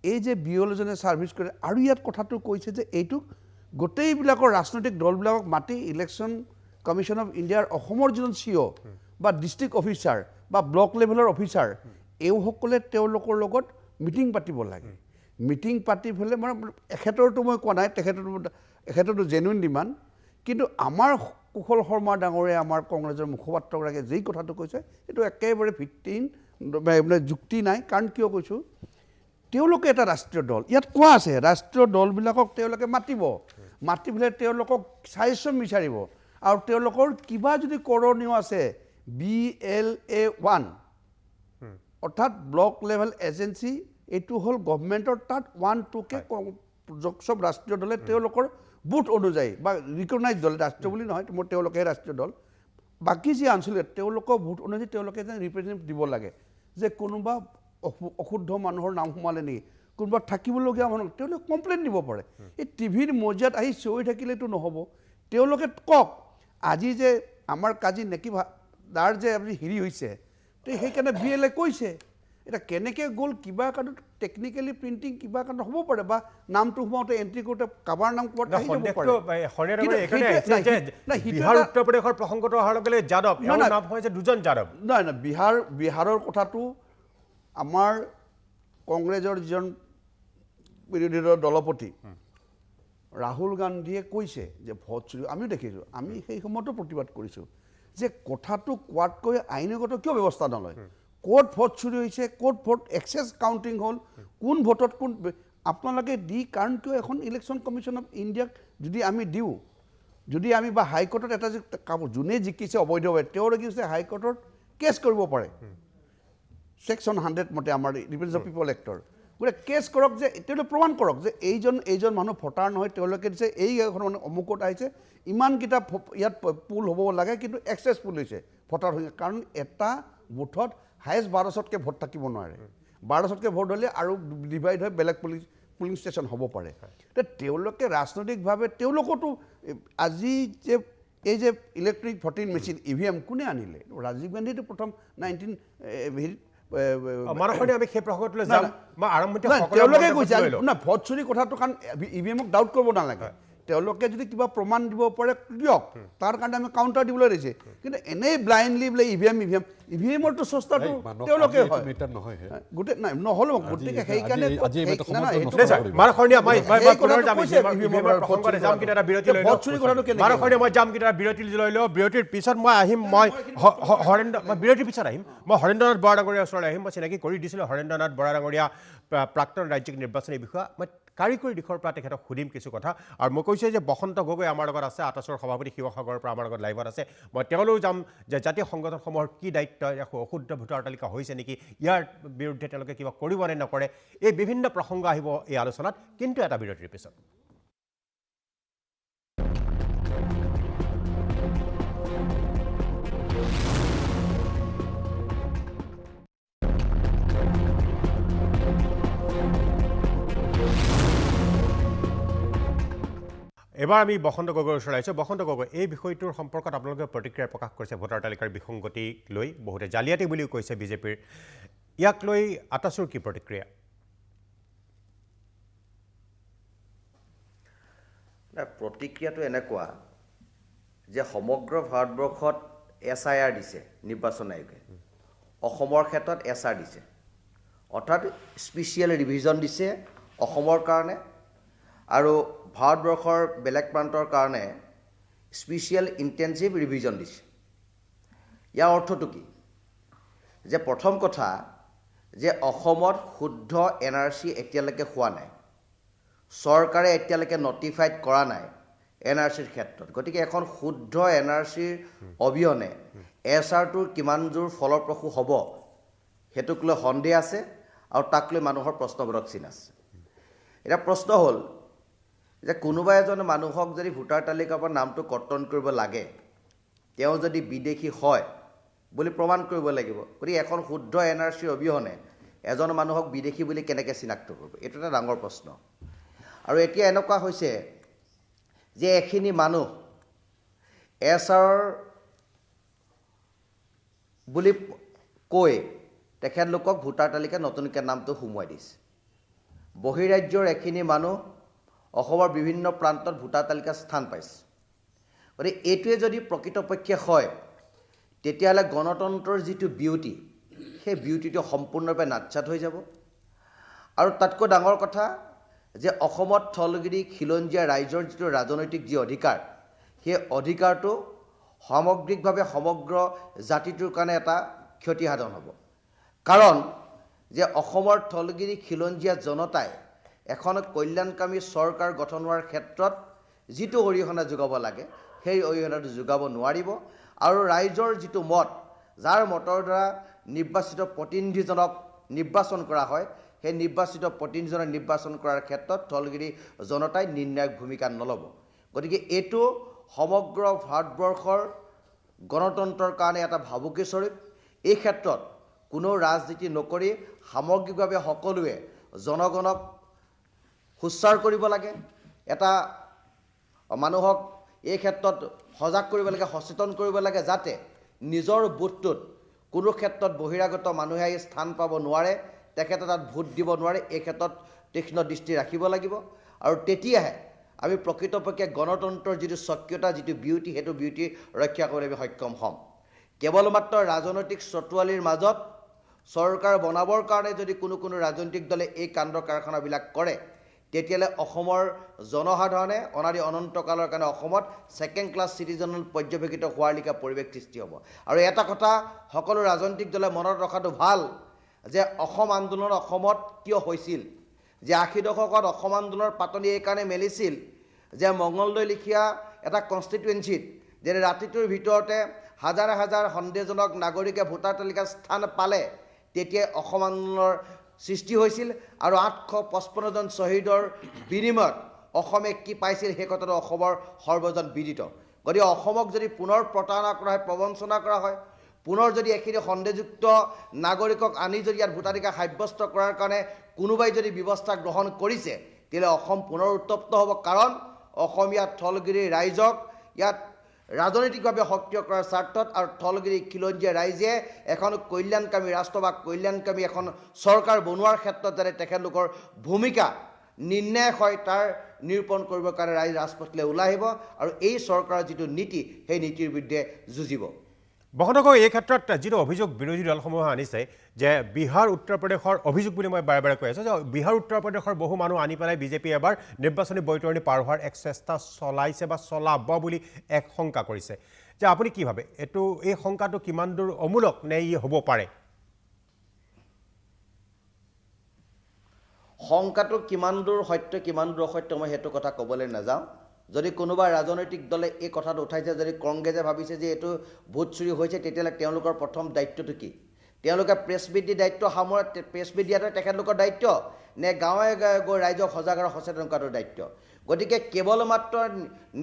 এই যে BLOজনে ছাৰ্ভিচ কৰে আৰু ইয়াত কথাটো কৈছে যে এইটোক গোটেইবিলাকৰ ৰাজনৈতিক দলবিলাকক মাতি ইলেকশ্যন কমিশ্যন অফ ইণ্ডিয়াৰ অসমৰ যিজন CEO বা ডিষ্ট্ৰিক্ট অফিচাৰ বা ব্লক লেভেলৰ অফিচাৰ এইসকলে তেওঁলোকৰ লগত মিটিং পাতিব লাগে মিটিং পাতি পেলাই মানে এখেতৰটো মই কোৱা নাই তেখেতৰটো জেনুইন ডিমাণ্ড কিন্তু আমাৰ কুশল শৰ্মা ডাঙৰে আমাৰ কংগ্ৰেছৰ মুখপাত্ৰগৰাকীয়ে যেই কথাটো কৈছে সেইটো একেবাৰে ভিত্তিহীন মানে যুক্তি নাই কাৰণ কিয় কৈছোঁ তেওঁলোকে এটা ৰাষ্ট্ৰীয় দল ইয়াত কোৱা আছে ৰাষ্ট্ৰীয় দলবিলাকক তেওঁলোকে মাতি পেলাই তেওঁলোকক ছাজেশ্যন বিচাৰিব আৰু তেওঁলোকৰ কিবা যদি কৰণীয় আছে BLA1 অৰ্থাৎ ব্লক লেভেল এজেঞ্চি এইটো হ'ল গভৰ্ণমেণ্টৰ তাত 1-2কে চব ৰাষ্ট্ৰীয় দলে তেওঁলোকৰ বুথ অনুযায়ী বা ৰিকগনাইজ দল ৰাষ্ট্ৰীয় বুলি নহয় মোৰ তেওঁলোকে ৰাষ্ট্ৰীয় দল বাকী যি আঞ্চলিক তেওঁলোকৰ ভোট অনুযায়ী তেওঁলোকে যেন ৰিপ্ৰেজেণ্টেটিভ দিব লাগে যে কোনোবা অশুদ্ধ মানুহৰ নাম সোমালে নেকি কোনোবা থাকিবলগীয়া মানুহ তেওঁলোকে কমপ্লেইন দিব পাৰে এই টিভিৰ মজিয়াত আহি চিঞৰি থাকিলেতো নহ'ব তেওঁলোকে কওক আজি যে আমাৰ কাজি নেকি তাৰ যে আপুনি হেৰি হৈছে তো সেইকাৰণে BLA কৈছে এটা কেনেকৈ গ'ল কিবা কাৰণত টেকনিকেলি প্ৰিণ্টিং কিবা কাৰণত হ'ব পাৰে বা নামটো সোমাওঁতে এণ্ট্ৰি কৰোঁতে কাৰোবাৰ নাম ক'ৰবাত আহি যাব পাৰে বিহাৰ উত্তৰ প্ৰদেশৰ প্ৰসংগটো অহাৰ লগে লগে যাদৱ নাম হৈছে 2জন যাদৱ নাই বিহাৰৰ কথাটো আমাৰ কংগ্ৰেছৰ যিজন বিৰোধী দলৰ দলপতি ৰাহুল গান্ধীয়ে কৈছে যে ভোট চুৰি আমিও দেখিছোঁ আমি সেই সময়তো প্ৰতিবাদ কৰিছোঁ যে কথাটো কোৱাতকৈ আইনগত কিয় ব্যৱস্থা নলয় ক'ত ভোট চুৰি হৈছে ক'ত ভোট এক্সেছ কাউণ্টিং হ'ল কোন ভোটত কোন আপোনালোকে দি কাৰণ কিয় এখন ইলেকশ্যন কমিশ্যন অফ ইণ্ডিয়াক যদি আমি দিওঁ যদি আমি বা হাইকোৰ্টত এটা যে যোনে জিকিছে অবৈধভাৱে তেওঁৰ এগেইনষ্টে হাইকোৰ্টত কেছ কৰিব পাৰে ছেকশ্যন 100 মতে আমাৰ ৰিপ্ৰেজেণ্টেটিভ অফ পিপল এক্টৰ গতিকে কেছ কৰক যে তেওঁলোকে প্ৰমাণ কৰক যে এইজন মানুহ ভোটাৰ নহয় তেওঁলোকে দিছে এই এখন মানে অমুকত আহিছে ইমানকেইটা ইয়াত পুল হ'ব লাগে কিন্তু এক্সেছ পুল হৈছে ভোটাৰ হৈ কাৰণ এটা বুথত হায়েষ্ট 1200তকৈ ভোট থাকিব নোৱাৰে 1200তকৈ ভোট হ'লে আৰু ডিভাইড হৈ বেলেগ পুলিং ষ্টেচন হ'ব পাৰে তো তেওঁলোকে ৰাজনৈতিকভাৱে তেওঁলোকতো আজি যে এই যে ইলেক্ট্ৰনিক ভোটিং মেচিন EVM কোনে আনিলে ৰাজীৱ গান্ধীটো প্ৰথম 19 আমি সেই প্ৰসংগটোলৈ যাম মই আৰম্ভণিতে তেওঁলোকে কৈছে না ভোট চুৰি কথাটো কাৰণ EVMক ডাউট কৰিব নালাগে তেওঁলোকে যদি কিবা প্ৰমাণ দিব পাৰে দিয়ক, তাৰ কাৰণে আমি কাউণ্টাৰ দিবলৈ দিছে। কিন্তু এনেই ব্লাইণ্ডলি বোলে ইভিএমৰটো চষ্টাটো তেওঁলোকে হয় মেটাৰ নহয় হে। গোটেই নাই নহ'লেও গতিকে সেইকাৰণে আজি এই মেটাৰ নাই, নাই, সমাপ্ত সেইটো নকৰিব। নহয়। মাৰাখনীয়া মই সেই পুনৰ কথাটো যাম কৈছে ইভিএমৰ প্ৰসংগতে যাম, কিন্তু এটা বিৰতি লৈ লওঁ। ভোট চুৰি কথাটো কেনেকৈ মাৰাখনীয়া মই যাম, কিন্তু এটা বিৰতি লৈ লওঁ। বিৰতিৰ পিছত মই আহিম, মই বিৰতিৰ পিছত আহিম, মই হৰেন্দ্ৰনাথ বৰা ডাঙৰীয়াৰ ওচৰলৈ আহিম। মই চিনাকি কৰি দিছিলোঁ হৰেন্দ্ৰনাথ বৰা ডাঙৰীয়া, প্ৰাক্তন ৰাজ্যিক নিৰ্বাচনী বিষয়া। মই কাৰিকৰী দিশৰ পৰা তেখেতক সুধিম কিছু কথা। আৰু মই কৈছোঁ যে বসন্ত গগৈ আমাৰ লগত আছে, আটাছৰ সভাপতি শিৱসাগৰৰ পৰা আমাৰ লগত লাইভত আছে। মই তেওঁলৈও যাম যে জাতীয় সংগঠনসমূহৰ কি দায়িত্ব, অশুদ্ধ ভোটাৰ তালিকা হৈছে নেকি, ইয়াৰ বিৰুদ্ধে তেওঁলোকে কিবা কৰিব নে নকৰে, এই বিভিন্ন প্ৰসংগ আহিব এই আলোচনাত, কিন্তু এটা বিৰতিৰ পিছত। এবাৰ আমি বসন্ত গগৈৰ ওচৰলৈ আহিছোঁ। বসন্ত গগৈ, এই বিষয়টোৰ সম্পৰ্কত আপোনালোকে প্ৰতিক্ৰিয়া প্ৰকাশ কৰিছে ভোটাৰ তালিকাৰ বিসংগতিক লৈ, বহুতে জালিয়াতি বুলিও কৈছে বিজেপিৰ। ইয়াক লৈ আটাছুৰ কি প্ৰতিক্ৰিয়া? প্ৰতিক্ৰিয়াটো এনেকুৱা যে সমগ্ৰ ভাৰতবৰ্ষত SIR দিছে নিৰ্বাচন আয়োগে, অসমৰ ক্ষেত্ৰত SR দিছে, অৰ্থাৎ স্পেচিয়েল ৰিভিজন দিছে অসমৰ কাৰণে, আৰু ভাৰতবৰ্ষৰ বেলেগ প্ৰান্তৰ কাৰণে স্পেচিয়েল ইণ্টেনচিভ ৰিভিজন দিছে। ইয়াৰ অৰ্থটো কি? যে প্ৰথম কথা যে অসমত শুদ্ধ NRC এতিয়ালৈকে হোৱা নাই, চৰকাৰে এতিয়ালৈকে নটিফাইড কৰা নাই NRCৰ ক্ষেত্ৰত। গতিকে এখন শুদ্ধ NRCৰ অবিহনে SRটোৰ কিমানযোৰ ফলপ্ৰসূ হ'ব সেইটোক লৈ সন্দেহ আছে, আৰু তাক লৈ মানুহৰ প্ৰশ্নবোধক চিন আছে। এতিয়া প্ৰশ্ন হ'ল যে কোনোবা এজন মানুহক যদি ভোটাৰ তালিকাৰ পৰা নামটো কৰ্তন কৰিব লাগে, তেওঁ যদি বিদেশী হয় বুলি প্ৰমাণ কৰিব লাগিব। গতিকে এখন শুদ্ধ NRCৰ অবিহনে এজন মানুহক বিদেশী বুলি কেনেকৈ চিনাক্ত কৰিব, এইটো এটা ডাঙৰ প্ৰশ্ন। আৰু এতিয়া এনেকুৱা হৈছে যে এখিনি মানুহ SR বুলি কৈ তেখেতলোকক ভোটাৰ তালিকাত নতুনকৈ নামটো সোমোৱাই দিছে। বহিৰাজ্যৰ এখিনি মানুহ অসমৰ বিভিন্ন প্ৰান্তত ভোটাৰ তালিকাত স্থান পাইছে। গতিকে এইটোৱে যদি প্ৰকৃতপক্ষে হয়, তেতিয়াহ'লে গণতন্ত্ৰৰ যিটো বিউটি, সেই বিউটিটো সম্পূৰ্ণৰূপে নাৎসাত হৈ যাব। আৰু তাতকৈ ডাঙৰ কথা যে অসমত থলগিৰি খিলঞ্জীয়া ৰাইজৰ যিটো ৰাজনৈতিক যি অধিকাৰ, সেই অধিকাৰটো সামগ্ৰিকভাৱে সমগ্ৰ জাতিটোৰ কাৰণে এটা ক্ষতিসাধন হ'ব। কাৰণ যে অসমৰ থলগিৰি খিলঞ্জীয়া জনতাই এখন কল্যাণকামী চৰকাৰ গঠন হোৱাৰ ক্ষেত্ৰত যিটো অৰিহণা যোগাব লাগে, সেই অৰিহণাটো যোগাব নোৱাৰিব। আৰু ৰাইজৰ যিটো মত, যাৰ মতৰ দ্বাৰা নিৰ্বাচিত প্ৰতিনিধিজনক নিৰ্বাচন কৰা হয়, সেই নিৰ্বাচিত প্ৰতিনিধিজনক নিৰ্বাচন কৰাৰ ক্ষেত্ৰত থলগিৰি জনতাই নিৰ্ণায়ক ভূমিকা নল'ব। গতিকে এইটো সমগ্ৰ ভাৰতবৰ্ষৰ গণতন্ত্ৰৰ কাৰণে এটা ভাবুকি স্বৰূপ। এই ক্ষেত্ৰত কোনো ৰাজনীতি নকৰি সামগ্ৰিকভাৱে সকলোৱে জনগণক সুচ্চাৰ কৰিব লাগে, এটা মানুহক এই ক্ষেত্ৰত সজাগ কৰিব লাগে, সচেতন কৰিব লাগে, যাতে নিজৰ বুথটোত কোনো ক্ষেত্ৰত বহিৰাগত মানুহে আহি স্থান পাব নোৱাৰে, তেখেতে তাত ভোট দিব নোৱাৰে। এই ক্ষেত্ৰত তীক্ষ্ণ দৃষ্টি ৰাখিব লাগিব। আৰু তেতিয়াহে আমি প্ৰকৃতপক্ষে গণতন্ত্ৰৰ যিটো স্বকীয়তা, যিটো বিউটি, সেইটো বিউটি ৰক্ষা কৰিবলৈ আমি সক্ষম হ'ম। কেৱল মাত্ৰ ৰাজনৈতিক চতুৱালীৰ মাজত চৰকাৰ বনাবৰ কাৰণে যদি কোনো ৰাজনৈতিক দলে এই কাণ্ড কাৰখানাবিলাক কৰে, তেতিয়াহ'লে অসমৰ জনসাধাৰণে অনাদি অনন্তকালৰ কাৰণে অসমত ছেকেণ্ড ক্লাছ চিটিজেন পৰ্যবেক্ষিত হোৱাৰ লেখীয়া পৰিৱেশ সৃষ্টি হ'ব। আৰু এটা কথা সকলো ৰাজনৈতিক দলে মনত ৰখাটো ভাল যে অসম আন্দোলন অসমত কিয় হৈছিল, যে 80 দশকত অসম আন্দোলনৰ পাতনি এইকাৰণে মেলিছিল যে মঙলদৈ লেখীয়া এটা কনষ্টিটুৱেঞ্চিত যে ৰাতিটোৰ ভিতৰতে হাজাৰ হাজাৰ সন্দেহজনক নাগৰিকে ভোটাৰ তালিকাত স্থান পালে, তেতিয়াই অসম আন্দোলনৰ সৃষ্টি হৈছিল। আৰু 855 জন শ্বহীদৰ বিনিময়ত অসমে কি পাইছিল সেই কথাটো অসমৰ সৰ্বজন বিদিত। গতিকে অসমক যদি পুনৰ প্ৰতাৰণা কৰা হয়, প্ৰবঞ্চনা কৰা হয়, পুনৰ যদি এখিনি সন্দেহযুক্ত নাগৰিকক আনি যদি ইয়াত ভোটাধিকাৰ সাব্যস্ত কৰাৰ কাৰণে কোনোবাই যদি ব্যৱস্থা গ্ৰহণ কৰিছে, তেতিয়াহ'লে অসম পুনৰ উত্তপ্ত হ'ব। কাৰণ অসমীয়া থলগিৰি ৰাইজক ইয়াত ৰাজনৈতিকভাৱে সক্ৰিয় কৰাৰ স্বাৰ্থত আৰু থলগিৰি খিলঞ্জীয়া ৰাইজে এখন কল্যাণকামী ৰাষ্ট্ৰ বা কল্যাণকামী এখন চৰকাৰ বনোৱাৰ ক্ষেত্ৰত যাতে তেখেতলোকৰ ভূমিকা নিৰ্ণায়ক হয় তাৰ নিৰূপণ কৰিবৰ কাৰণে ৰাইজ ৰাজপথলৈ ওলাই আহিব আৰু এই চৰকাৰৰ যিটো নীতি সেই নীতিৰ বিৰুদ্ধে যুঁজিব। বসন্তকৈ এই ক্ষেত্ৰত যিটো অভিযোগ বিৰোধী দলসমূহে আনিছে যে বিহাৰ উত্তৰ প্ৰদেশৰ অভিযোগ বুলি মই বাৰে বাৰে কৈ আছোঁ যে বিহাৰ উত্তৰ প্ৰদেশৰ বহু মানুহ আনি পেলাই বিজেপিয়ে এবাৰ নিৰ্বাচনী বৈতৰণি পাৰ হোৱাৰ এক চেষ্টা চলাইছে বা চলাব বুলি এক শংকা কৰিছে যে আপুনি কি ভাবে এই শংকাটো কিমান দূৰ অমূলক নে ই হ'ব পাৰে? শংকাটো কিমান দূৰ সত্য কিমান দূৰ অসত্য মই সেইটো কথা ক'বলৈ নাযাওঁ। যদি কোনোবা ৰাজনৈতিক দলে এই কথাটো উঠাইছে, যদি কংগ্ৰেছে ভাবিছে যে এইটো ভোট চুৰি হৈছে, তেতিয়াহ'লে তেওঁলোকৰ প্ৰথম দায়িত্বটো কি? তেওঁলোকে প্ৰেছ মিট দি দায়িত্ব প্ৰেছ মিট দিয়াটো তেখেতলোকৰ দায়িত্ব নে গাঁৱে গাঁৱে গৈ ৰাইজক সজাগ আৰু সচেতন কৰাটো দায়িত্ব? গতিকে কেৱল মাত্ৰ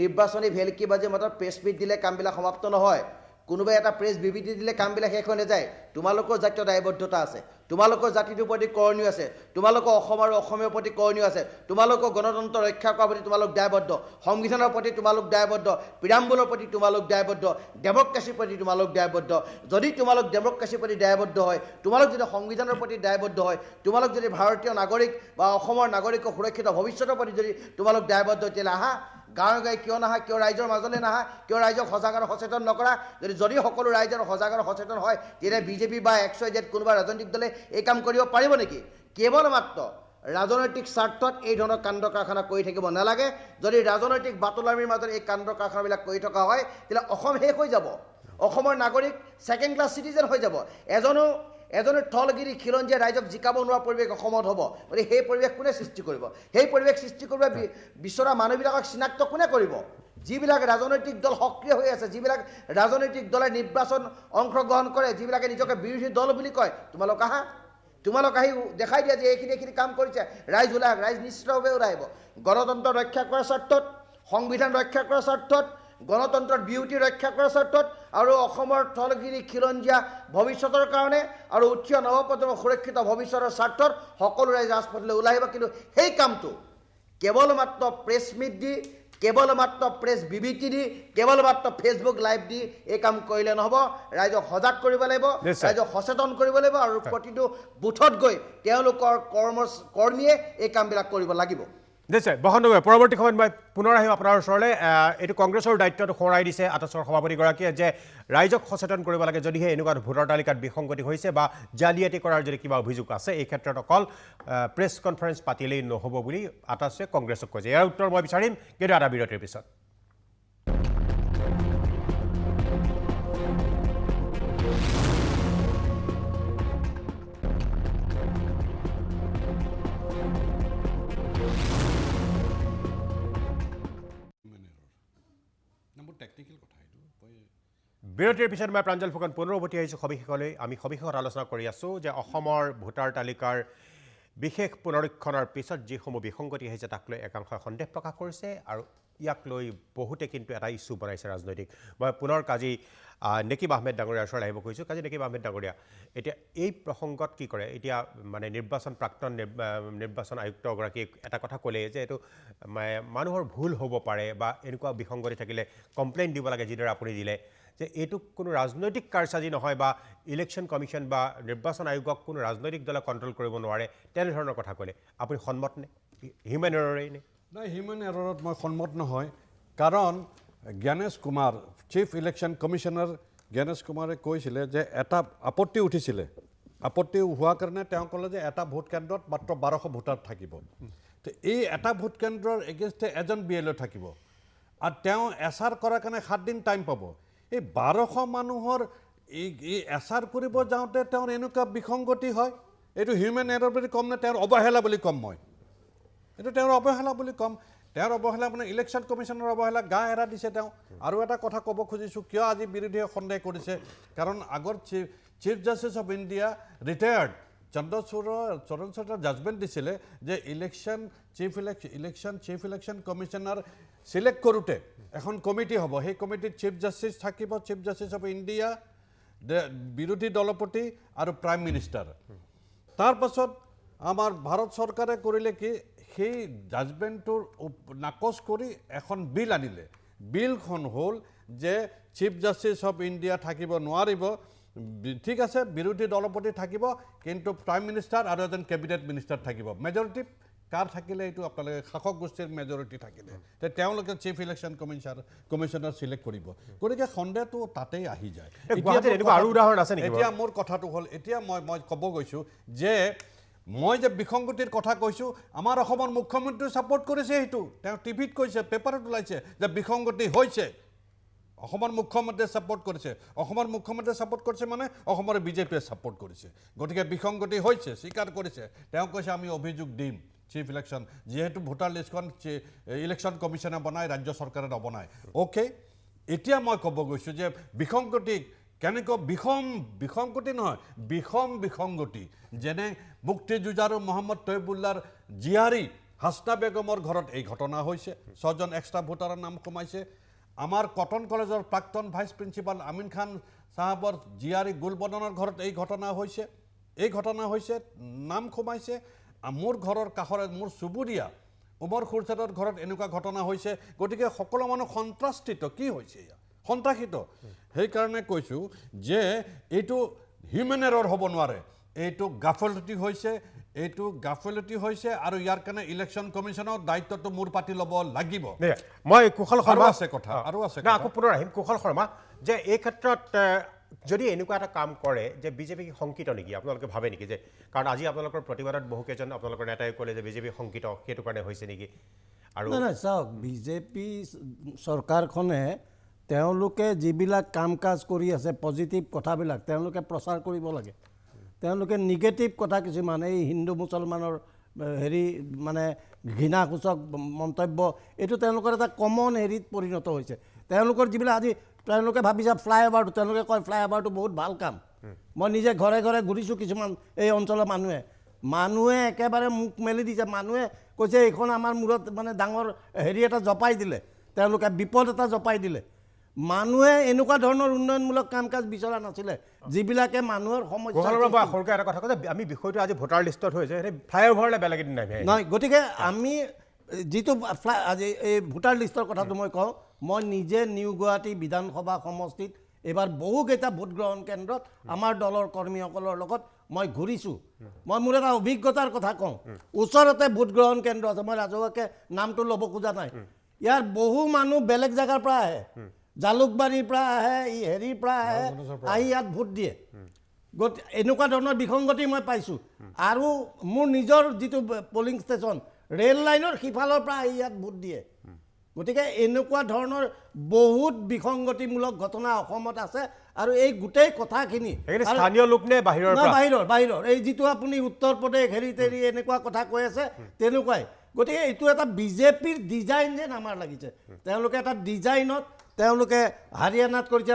নিৰ্বাচনী ভেলকি বাজি মাত্ৰ প্ৰেছ মিট দিলে কামবিলাক সমাপ্ত নহয়। কোনোবাই এটা প্ৰেছ বিবৃতি দিলে কামবিলাক শেষ হৈ নাযায়। তোমালোকৰ জাতীয় দায়বদ্ধতা আছে, তোমালোকৰ জাতিটোৰ প্ৰতি কৰণীয় আছে, তোমালোকৰ অসম আৰু অসমীয়াৰ প্ৰতি কৰণীয় আছে, তোমালোকৰ গণতন্ত্ৰ ৰক্ষা কৰাৰ প্ৰতি তোমালোক দায়বদ্ধ, সংবিধানৰ প্ৰতি তোমালোক দায়বদ্ধ, প্ৰিয়াম্বুলৰ প্ৰতি তোমালোক দায়বদ্ধ, ডেমক্ৰেচিৰ প্ৰতি তোমালোক দায়বদ্ধ। যদি তোমালোক ডেমক্ৰেচিৰ প্ৰতি দায়বদ্ধ হয়, তোমালোক যদি সংবিধানৰ প্ৰতি দায়বদ্ধ হয়, তোমালোক যদি ভাৰতীয় নাগৰিক বা অসমৰ নাগৰিকৰ সুৰক্ষিত ভৱিষ্যতৰ প্ৰতি যদি তোমালোক দায়বদ্ধ, তেতিয়াহ'লে আহা গাঁৱে গাঁৱে কিয় নাহা? কিয় ৰাইজৰ মাজলৈ নাহা? কিয় ৰাইজক সজাগ আৰু সচেতন নকৰা? যদি সকলো ৰাইজ আৰু সজাগ আৰু সচেতন হয়, তেতিয়া বিজেপি বা XYZ কোনোবা ৰাজনৈতিক দলে এই কাম কৰিব পাৰিব নেকি? কেৱল মাত্ৰ ৰাজনৈতিক স্বাৰ্থত এই ধৰণৰ কাণ্ড কাৰখানা কৰি থাকিব নালাগে। যদি ৰাজনৈতিক বাতলামিৰ মাজত এই কাণ্ড কাৰখানাবিলাক কৰি থকা হয়, তেতিয়াহ'লে অসম শেষ হৈ যাব। অসমৰ নাগৰিক ছেকেণ্ড ক্লাছ চিটিজেন হৈ যাব। এজনে থলগিৰি খিলঞ্জীয়া ৰাইজক জিকাব নোৱাৰা পৰিৱেশ অসমত হ'ব। গতিকে সেই পৰিৱেশ কোনে সৃষ্টি কৰিব? সেই পৰিৱেশ সৃষ্টি কৰিব বিচৰা মানুহবিলাকক চিনাক্ত কোনে কৰিব? যিবিলাক ৰাজনৈতিক দল সক্ৰিয় হৈ আছে, যিবিলাক ৰাজনৈতিক দলে নিৰ্বাচন অংশগ্ৰহণ কৰে, যিবিলাকে নিজকে বিৰোধী দল বুলি কয়, তোমালোক আহা, তোমালোক আহি দেখাই দিয়া যে এইখিনি কাম কৰিছে। ৰাইজ ওলাই আহক, ৰাইজ নিশ্চিতভাৱে ওলাই আহিব। গণতন্ত্ৰ ৰক্ষা কৰাৰ স্বাৰ্থত, সংবিধান ৰক্ষা কৰাৰ স্বাৰ্থত, গণতন্ত্ৰৰ বিউটি ৰক্ষা কৰাৰ স্বাৰ্থত আৰু অসমৰ থলগিৰি খিলঞ্জীয়া ভৱিষ্যতৰ কাৰণে আৰু উঠি অহা নৱপ্ৰজন্মৰ সুৰক্ষিত ভৱিষ্যতৰ স্বাৰ্থত সকলো ৰাইজ ৰাজপথলৈ ওলাই আহিব। কিন্তু সেই কামটো কেৱল মাত্ৰ প্ৰেছ মিট দি, কেৱল মাত্ৰ প্ৰেছ বিবৃতি দি, কেৱল মাত্ৰ ফেচবুক লাইভ দি এই কাম কৰিলে নহ'ব। ৰাইজক সজাগ কৰিব লাগিব, ৰাইজক সচেতন কৰিব লাগিব আৰু প্ৰতিটো বুথত গৈ তেওঁলোকৰ কৰ্মীয়ে এই কামবিলাক কৰিব লাগিব। নিশ্চয় বসন্তভাই, পৰৱৰ্তী সময়ত মই পুনৰ আহিম আপোনাৰ ওচৰলৈ। এইটো কংগ্ৰেছৰ দায়িত্বটো সোঁৱৰাই দিছে আটাছৰ সভাপতিগৰাকীয়ে যে ৰাইজক সচেতন কৰিব লাগে যদিহে এনেকুৱা ভোটাৰ তালিকাত বিসংগতি হৈছে বা জালিয়াতি কৰাৰ যদি কিবা অভিযোগ আছে, এই ক্ষেত্ৰত অকল প্ৰেছ কনফাৰেন্স পাতিলেই নহ'ব বুলি আটাছে কংগ্ৰেছক কৈছে। ইয়াৰ উত্তৰ মই বিচাৰিম কিন্তু এটা বিৰতিৰ পিছত। বিৰতিৰ পিছত মই প্ৰাঞ্জল ফুকন পুনৰ উভতি আহিছোঁ সবিশেষলৈ। আমি সবিশেষত আলোচনা কৰি আছোঁ যে অসমৰ ভোটাৰ তালিকাৰ বিশেষ পুনৰীক্ষণৰ পিছত যিসমূহ বিসংগতি আহিছে তাক লৈ একাংশই সন্দেহ প্ৰকাশ কৰিছে আৰু ইয়াক লৈ বহুতে কিন্তু এটা ইছ্যু বনাইছে ৰাজনৈতিক। মই পুনৰ কাজী নেকিব আহমেদ ডাঙৰীয়াৰ ওচৰলৈ আহিব খুজিছোঁ। কাজী নেকিব আহমেদ ডাঙৰীয়া, এতিয়া এই প্ৰসংগত কি কৰে? এতিয়া মানে প্ৰাক্তন নিৰ্বাচন আয়ুক্তগৰাকীয়ে এটা কথা ক'লে যে এইটো মানুহৰ ভুল হ'ব পাৰে বা এনেকুৱা বিসংগতি থাকিলে কমপ্লেইন দিব লাগে, যিদৰে আপুনি দিলে, যে এইটো কোনো ৰাজনৈতিক কাৰচাজি নহয় বা ইলেকশ্যন কমিশ্যন বা নিৰ্বাচন আয়োগক কোনো ৰাজনৈতিক দলে কণ্ট্ৰল কৰিব নোৱাৰে, তেনেধৰণৰ কথা ক'লে। আপুনি সন্মত নে? হিউমেন এৰৰেই নে? নাই, হিউমেন এৰৰত মই সন্মত নহয়। কাৰণ Gyanesh Kumar, chief election commissioner Gyanesh কুমাৰে কৈছিলে যে এটা আপত্তি উঠিছিলে। আপত্তি হোৱাৰ কাৰণে তেওঁ ক'লে যে এটা ভোট কেন্দ্ৰত মাত্ৰ 1200 ভোটাৰ থাকিব। তো এই এটা ভোট কেন্দ্ৰৰ এগেইনষ্টে এজন BLO থাকিব আৰু তেওঁ এচাৰ কৰাৰ কাৰণে 7 দিন টাইম পাব। এই 1200 মানুহৰ এই এচাৰ কৰিব যাওঁতে তেওঁৰ এনেকুৱা বিসংগতি হয়, এইটো হিউমেন এৰৰ বুলি ক'ম নে তেওঁৰ অৱহেলা বুলি ক'ম? মই এইটো তেওঁৰ অৱহেলা বুলি ক'ম। তেওঁৰ অৱহেলা মানে ইলেকশ্যন কমিশ্যনৰ অৱহেলা, গা এৰা দিছে তেওঁ। আৰু এটা কথা ক'ব খুজিছোঁ, কিয় আজি বিৰোধীয়ে সন্দেহ কৰিছে, কাৰণ আগৰ chief justice of India retired চন্দ্ৰচূড়ৰ জাজমেণ্ট দিছিলে যে চিফ ইলেকশ্যন কমিশ্যনাৰ চিলেক্ট কৰোঁতে এখন কমিটি হ'ব। সেই কমিটিত চিফ জাষ্টিছ থাকিব, চিফ জাষ্টিছ অফ ইণ্ডিয়া, বিৰোধী দলপতি আৰু প্ৰাইম মিনিষ্টাৰ। তাৰপাছত আমাৰ ভাৰত চৰকাৰে কৰিলে কি, সেই জাজমেণ্টটোৰ নাকচ কৰি এখন বিল আনিলে। বিলখন হ'ল যে চিফ জাষ্টিছ অফ ইণ্ডিয়া থাকিব নোৱাৰিব, ঠিক আছে, বিৰোধী দলপতি থাকিব, কিন্তু প্ৰাইম মিনিষ্টাৰ আৰু এজন কেবিনেট মিনিষ্টাৰ থাকিব। মেজৰিটি কাৰ থাকিলে এইটো আপোনালোকে শাসক গোষ্ঠীৰ মেজৰিটি থাকিলে তে তেওঁলোকে চিফ ইলেকশ্যন কমিশ্যনাৰ চিলেক্ট কৰিব গতিকে সন্দেহটো তাতেই আহি যায় গুৱাহাটীত এনেকুৱা আৰু উদাহৰণ আছে নেকি এতিয়া মোৰ কথাটো হ'ল এতিয়া মই ক'ব গৈছোঁ যে মই যে বিসংগতিৰ কথা কৈছোঁ আমাৰ অসমৰ মুখ্যমন্ত্ৰীয়ে ছাপোৰ্ট কৰিছে সেইটো তেওঁ টিভিত কৈছে পেপাৰত ওলাইছে যে বিসংগতি হৈছে অসমৰ মুখ্যমন্ত্ৰীয়ে ছাপোৰ্ট কৰিছে অসমৰ মুখ্যমন্ত্ৰীয়ে ছাপোৰ্ট কৰিছে মানে অসমৰ বিজেপিয়ে ছাপোৰ্ট কৰিছে গতিকে বিসংগতি হৈছে স্বীকাৰ কৰিছে তেওঁ কৈছে আমি অভিযোগ দিম চিফ ইলেকশ্যন যেহেতু ভোটাৰ লিষ্টখন ইলেকশ্যন কমিশ্যনে বনায় ৰাজ্য চৰকাৰে নবনায় অ'কে এতিয়া মই ক'ব গৈছোঁ যে বিসংগতিক কেনেকৈ বিসংগতি নহয় বিসংগতি যেনে মুক্তিযুঁজাৰু মহম্মদ তৈবুল্লাৰ জীয়াৰী হাছনা বেগমৰ ঘৰত এই ঘটনা হৈছে 6জন এক্সট্ৰা ভোটাৰৰ নাম সোমাইছে আমাৰ কটন কলেজৰ প্ৰাক্তন ভাইচ প্ৰিন্সিপাল আমিন খান চাহাবৰ জীয়াৰী গুলবদনৰ ঘৰত এই ঘটনা হৈছে নাম সোমাইছে মোৰ ঘৰৰ কাষৰে মোৰ চুবুৰীয়া উমৰ খুৰচাদৰ ঘৰত এনেকুৱা ঘটনা হৈছে গতিকে সকলো মানুহ সন্ত্ৰাসিত কি হৈছে সন্ত্ৰাসিত সেইকাৰণে কৈছোঁ যে এইটো হিউমেন এৰৰ হ'ব নোৱাৰে এইটো গাফিলতি হৈছে আৰু ইয়াৰ কাৰণে ইলেকশ্যন কমিশ্যনৰ দায়িত্বটো মোৰ পাতি ল'ব লাগিব মই কুশল শৰ্মা আছে কথা আকৌ পুনৰ আহিম কুশল শৰ্মা যে এই ক্ষেত্ৰত যদি এনেকুৱা এটা কাম কৰে যে বিজেপি শংকিত নেকি আপোনালোকে ভাবে নেকি যে কাৰণ আজি আপোনালোকৰ প্ৰতিবাদত বহুকেইজন আপোনালোকৰ নেতাই ক'লে যে বিজেপি শংকিত সেইটো কাৰণে হৈছে নেকি আৰু নাই চাওক বিজেপি চৰকাৰখনে তেওঁলোকে যিবিলাক কাম কাজ কৰি আছে পজিটিভ কথাবিলাক তেওঁলোকে প্ৰচাৰ কৰিব লাগে তেওঁলোকে নিগেটিভ কথা কিছুমান এই হিন্দু মুছলমানৰ হেৰি মানে ঘৃণাসূচক মন্তব্য এইটো তেওঁলোকৰ এটা কমন হেৰিত পৰিণত হৈছে তেওঁলোকৰ যিবিলাক আজি তেওঁলোকে ভাবিছে ফ্লাইঅভাৰটো তেওঁলোকে কয় ফ্লাইঅভাৰটো বহুত ভাল কাম মই নিজে ঘৰে ঘৰে ঘূৰিছোঁ কিছুমান এই অঞ্চলৰ মানুহে একেবাৰে মুখ মেলি দিছে মানুহে কৈছে এইখন আমাৰ মূৰত মানে ডাঙৰ হেৰি এটা জপাই দিলে তেওঁলোকে বিপদ এটা জপাই দিলে মানুহে এনেকুৱা ধৰণৰ উন্নয়নমূলক কাম কাজ বিচৰা নাছিলে যিবিলাকে মানুহৰ সমস্যা সৰুকৈ এটা কথা কৈছে আমি বিষয়টো আজি ভোটাৰ লিষ্টত হৈছে সেই ফ্লাইঅভাৰলৈ বেলেগ এদিন নাই নহয় গতিকে আমি যিটো আজি এই ভোটাৰ লিষ্টৰ কথাটো মই কওঁ মই নিজে নিউ গুৱাহাটী বিধানসভা সমষ্টিত এইবাৰ বহুকেইটা ভোট গ্ৰহণ কেন্দ্ৰত আমাৰ দলৰ কৰ্মীসকলৰ লগত মই ঘূৰিছোঁ মই মোৰ এটা অভিজ্ঞতাৰ কথা কওঁ ওচৰতে ভোট গ্ৰহণ কেন্দ্ৰ আছে মই ৰাজহুৱাকৈ নামটো ল'ব খোজা নাই ইয়াৰ বহু মানুহ বেলেগ জেগাৰ পৰা আহে জালুকবাৰীৰ পৰা আহে হেৰিৰ পৰা আহে আহি ইয়াত ভোট দিয়ে এনেকুৱা ধৰণৰ বিসংগতি মই পাইছোঁ আৰু মোৰ নিজৰ যিটো পলিং ষ্টেচন ৰেল লাইনৰ সিফালৰ পৰা আহি ইয়াত ভোট দিয়ে গতিকে এনেকুৱা ধৰণৰ বহুত বিসংগতিমূলক ঘটনা অসমত আছে আৰু এই গোটেই কথাখিনি স্থানীয় লোক নে বাহিৰৰ এই যিটো আপুনি উত্তৰ প্ৰদেশ হেৰি তেৰি এনেকুৱা কথা কৈ আছে তেনেকুৱাই গতিকে এইটো এটা বিজেপিৰ ডিজাইন যেন আমাৰ লাগিছে তেওঁলোকে এটা ডিজাইনত তেওঁলোকে হাৰিয়ানাত কৰিছে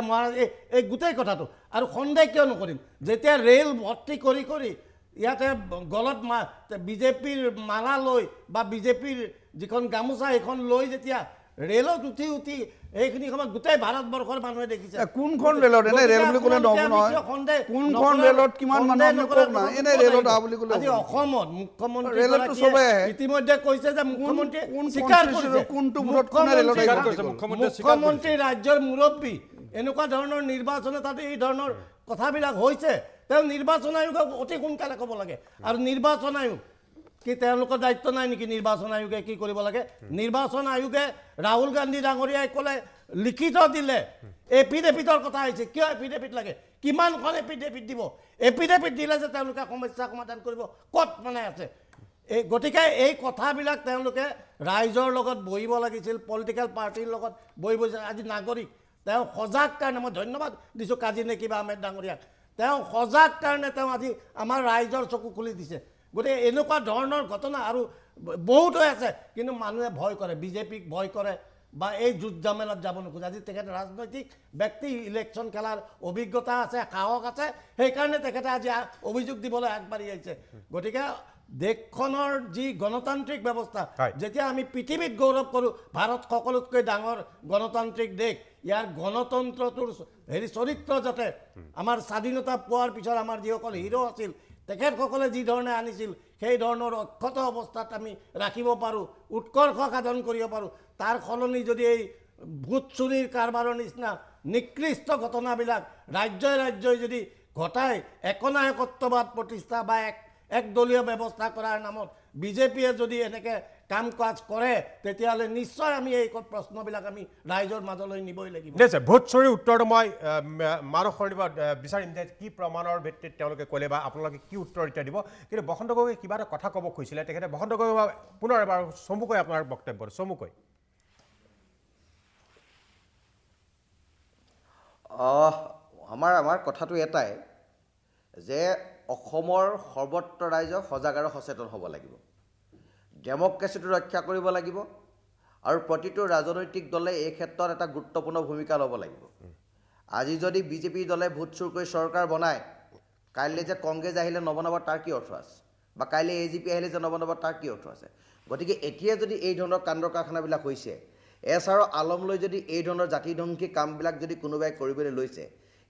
এই গোটেই কথাটো আৰু সন্দেহ কিয় নকৰিম যেতিয়া ৰেল ভৰ্তি কৰি ইয়াতে গলত বিজেপিৰ মালা লৈ বা বিজেপিৰ যিখন গামোচা সেইখন লৈ যেতিয়া ৰেলত উঠি এইখিনি সময়ত গোটেই ভাৰতবৰ্ষৰ মানুহে দেখিছে কোনখন ৰেলত এনে ৰেল বুলি ক'লে নহ'ব নহয় কোনখন ৰেলত কিমান মানুহ এনে ৰেলত অহা বুলি ক'লে আজি অসমত মুখ্যমন্ত্ৰী ইতিমধ্যে কৈছে যে মুখ্যমন্ত্ৰী ৰাজ্যৰ মুৰব্বী এনেকুৱা ধৰণৰ নিৰ্বাচনে তাতে এই ধৰণৰ কথাবিলাক হৈছে তেওঁ নিৰ্বাচন আয়োগক অতি সোনকালে ক'ব লাগে আৰু নিৰ্বাচন আয়োগ কি তেওঁলোকৰ দায়িত্ব নাই নেকি নিৰ্বাচন আয়োগে কি কৰিব লাগে নিৰ্বাচন আয়োগে ৰাহুল গান্ধী ডাঙৰীয়াই ক'লে লিখিত দিলে এফিডেভিটৰ কথা হৈছে কিয় এফিডেভিট লাগে কিমানখন এফিডেভিট দিব এফিডেভিট দিলে যে তেওঁলোকে সমস্যা সমাধান কৰিব ক'ত মানে আছে গতিকে এই কথাবিলাক তেওঁলোকে ৰাইজৰ লগত বহিব লাগিছিল পলিটিকেল পাৰ্টিৰ লগত বহিব আজি নাগৰিক তেওঁ সজাগ কাৰণে মই ধন্যবাদ দিছোঁ কাজী নেকিব আহমেদ ডাঙৰীয়াক তেওঁ সজাগ কাৰণে তেওঁ আজি আমাৰ ৰাইজৰ চকু খুলি দিছে গতিকে এনেকুৱা ধৰণৰ ঘটনা আৰু বহুত হৈ আছে কিন্তু মানুহে ভয় কৰে বিজেপিক ভয় কৰে বা এই যুদ্ধ জামেলাত যাব নোখোজে আজি তেখেতে ৰাজনৈতিক ব্যক্তি ইলেকশ্যন খেলাৰ অভিজ্ঞতা আছে সাহস আছে সেইকাৰণে তেখেতে আজি অভিযোগ দিবলৈ আগবাঢ়ি আহিছে গতিকে দেশখনৰ যি গণতান্ত্ৰিক ব্যৱস্থা যেতিয়া আমি পৃথিৱীত গৌৰৱ কৰোঁ ভাৰত সকলোতকৈ ডাঙৰ গণতান্ত্ৰিক দেশ ইয়াৰ গণতন্ত্ৰটোৰ হেৰি চৰিত্ৰ যাতে আমাৰ স্বাধীনতা পোৱাৰ পিছত আমাৰ যিসকল হিৰো আছিল তেখেতসকলে যি ধৰণে আনিছিল সেই ধৰণৰ অক্ষত অৱস্থাত আমি ৰাখিব পাৰোঁ উৎকৰ্ষ সাধন কৰিব পাৰোঁ তাৰ সলনি যদি এই ভোট চুৰিৰ কাৰবাৰৰ নিচিনা নিকৃষ্ট ঘটনাবিলাক ৰাজ্যই যদি ঘটাই একনায়কত্ববাদ প্ৰতিষ্ঠা বা একদলীয় ব্যৱস্থা কৰাৰ নামত বিজেপিয়ে যদি এনেকৈ কাম কাজ কৰে তেতিয়াহ'লে নিশ্চয় আমি এই প্ৰশ্নবিলাক আমি ৰাইজৰ মাজলৈ নিবই লাগিব। নিশ্চয় ভোট চুৰিৰ উত্তৰটো মই মানস সৰ্ণিবা বিচাৰিম যে কি প্ৰমাণৰ ভিত্তিত তেওঁলোকে ক'লে বা আপোনালোকে কি উত্তৰ এতিয়া দিব। কিন্তু বসন্ত গগৈ কিবা এটা কথা ক'ব খুজিছিলে তেখেতে। বসন্ত গগৈ পুনৰ এবাৰ চমুকৈ আপোনাৰ বক্তব্যটো চমুকৈ। আমাৰ কথাটো এটাই যে অসমৰ সৰ্বত্ৰ ৰাইজ সজাগ আৰু সচেতন হ'ব লাগিব, ডেমক্ৰেচিটো ৰক্ষা কৰিব লাগিব আৰু প্ৰতিটো ৰাজনৈতিক দলে এই ক্ষেত্ৰত এটা গুৰুত্বপূৰ্ণ ভূমিকা ল'ব লাগিব। আজি যদি বিজেপি দলে ভোট চুৰ কৰি চৰকাৰ বনায়, কাইলৈ যে কংগ্ৰেছ আহিলে নবনাব তাৰ কি অৰ্থ আছে, বা কাইলৈ AGP আহিলে যে নবনাব তাৰ কি অৰ্থ আছে। গতিকে এতিয়া যদি এই ধৰণৰ কাণ্ড কাৰখানাবিলাক হৈছে, SR আলমলৈ যদি এই ধৰণৰ জাতিধ্বংসী কামবিলাক যদি কোনোবাই কৰিবলৈ লৈছে,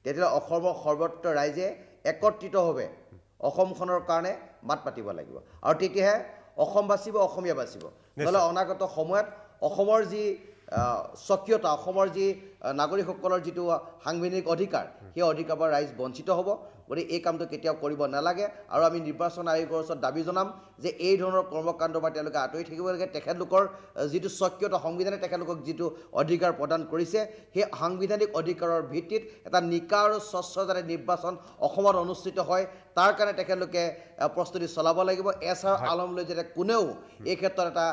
তেতিয়াহ'লে অসমৰ সৰ্বত্ৰ ৰাইজে একত্ৰিতভাৱে অসমখনৰ কাৰণে মাত পাতিব লাগিব আৰু তেতিয়াহে অসম বাচিব, অসমীয়া বাচিব। নহ'লে অনাগত সময়ত অসমৰ যি স্বকীয়তা, অসমৰ যি নাগৰিকসকলৰ যিটো সাংবিধানিক অধিকাৰ, সেই অধিকাৰৰ পৰা ৰাইজ বঞ্চিত হ'ব। গতিকে এই কামটো কেতিয়াও কৰিব নালাগে আৰু আমি নিৰ্বাচন আয়োগৰ ওচৰত দাবী জনাম যে এই ধৰণৰ কৰ্মকাণ্ডৰ পৰা তেওঁলোকে আঁতৰি থাকিব লাগে। তেখেতলোকৰ যিটো স্বকীয়তা, সংবিধানে তেখেতলোকক যিটো অধিকাৰ প্ৰদান কৰিছে, সেই সাংবিধানিক অধিকাৰৰ ভিত্তিত এটা নিকা আৰু স্বচ্ছ যাতে নিৰ্বাচন অসমত অনুষ্ঠিত হয় তাৰ কাৰণে তেখেতলোকে প্ৰস্তুতি চলাব লাগিব। SR আলমলৈ যাতে কোনেও এই ক্ষেত্ৰত এটা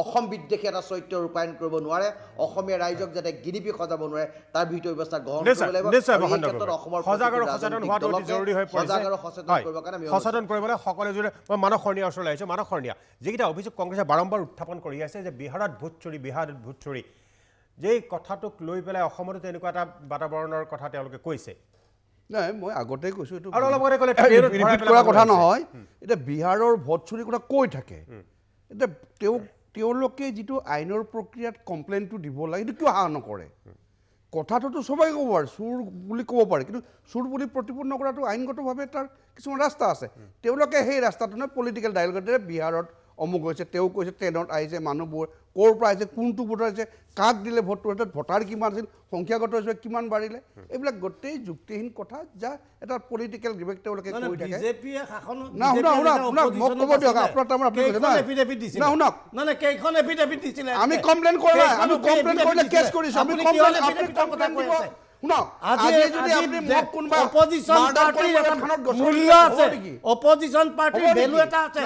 অসম বিদ্বেষী এটা চৰিত্ৰ ৰূপায়ণ কৰিব নোৱাৰে, অসমীয়া ৰাইজক যাতে গিৰিপি সজাব নোৱাৰে তাৰ বিহিত ব্যৱস্থা গ্ৰহণ কৰিব লাগিব। সচেতন কৰিবলৈ সকলোৱে জুৰি। মই মানস সৰ্ণিয়াৰ ওচৰলৈ আহিছোঁ। মানস সৰ্ণিয়া, যিকেইটা অভিযোগ কংগ্ৰেছে বাৰম্বাৰ উত্থাপন কৰি আছে যে বিহাৰত ভোট চুৰি, যেই কথাটোক লৈ পেলাই অসমতো তেনেকুৱা এটা বাতাবৰণৰ কথা তেওঁলোকে কৈছে। নাই, মই আগতেই কৈছোঁ এইটো আৰু অলপ আগতে ক'লে ৰিপিট কৰা কথা নহয়। এতিয়া বিহাৰৰ ভোট চুৰিৰ কথা কৈ থাকে। এতিয়া তেওঁলোকে যিটো আইনৰ প্ৰক্ৰিয়াত কমপ্লেইনটো দিব লাগে সেইটো কিয় আশা নকৰে? কথাটোতো সবাই ক'ব পাৰে, চুৰ বুলি ক'ব পাৰে, কিন্তু চুৰ বুলি প্ৰতিপন্ন কৰাটো আইনগতভাৱে তাৰ কিছুমান ৰাস্তা আছে। তেওঁলোকে সেই ৰাস্তাটো নহয় পলিটিকেল ডায়লগেৰে বিহাৰত অমুক হৈছে, তেওঁ কৈছে ট্ৰেইনত আহিছে, মানুহবোৰ ক'ৰ পৰা আহিছে, কোনটো ভোটাৰ আহিছে, কাক দিলে ভোটটো, হাতত ভোটাৰ কিমান আছিল, সংখ্যাগত হিচাপে কিমান বাঢ়িলে, এইবিলাক গোটেই যুক্তিহীন কথা যা এটা পলিটিকেল ডিবেট তেওঁলোকে কৈ থাকে। আমি কমপ্লেইন কৰা নাই, আমি কমপ্লেইন কৰিলে কেছ কৰিছোঁ। আমি কমপ্লেইন দিব। অপজিশ্যন পাৰ্টিৰ ভেলু এটা আছে।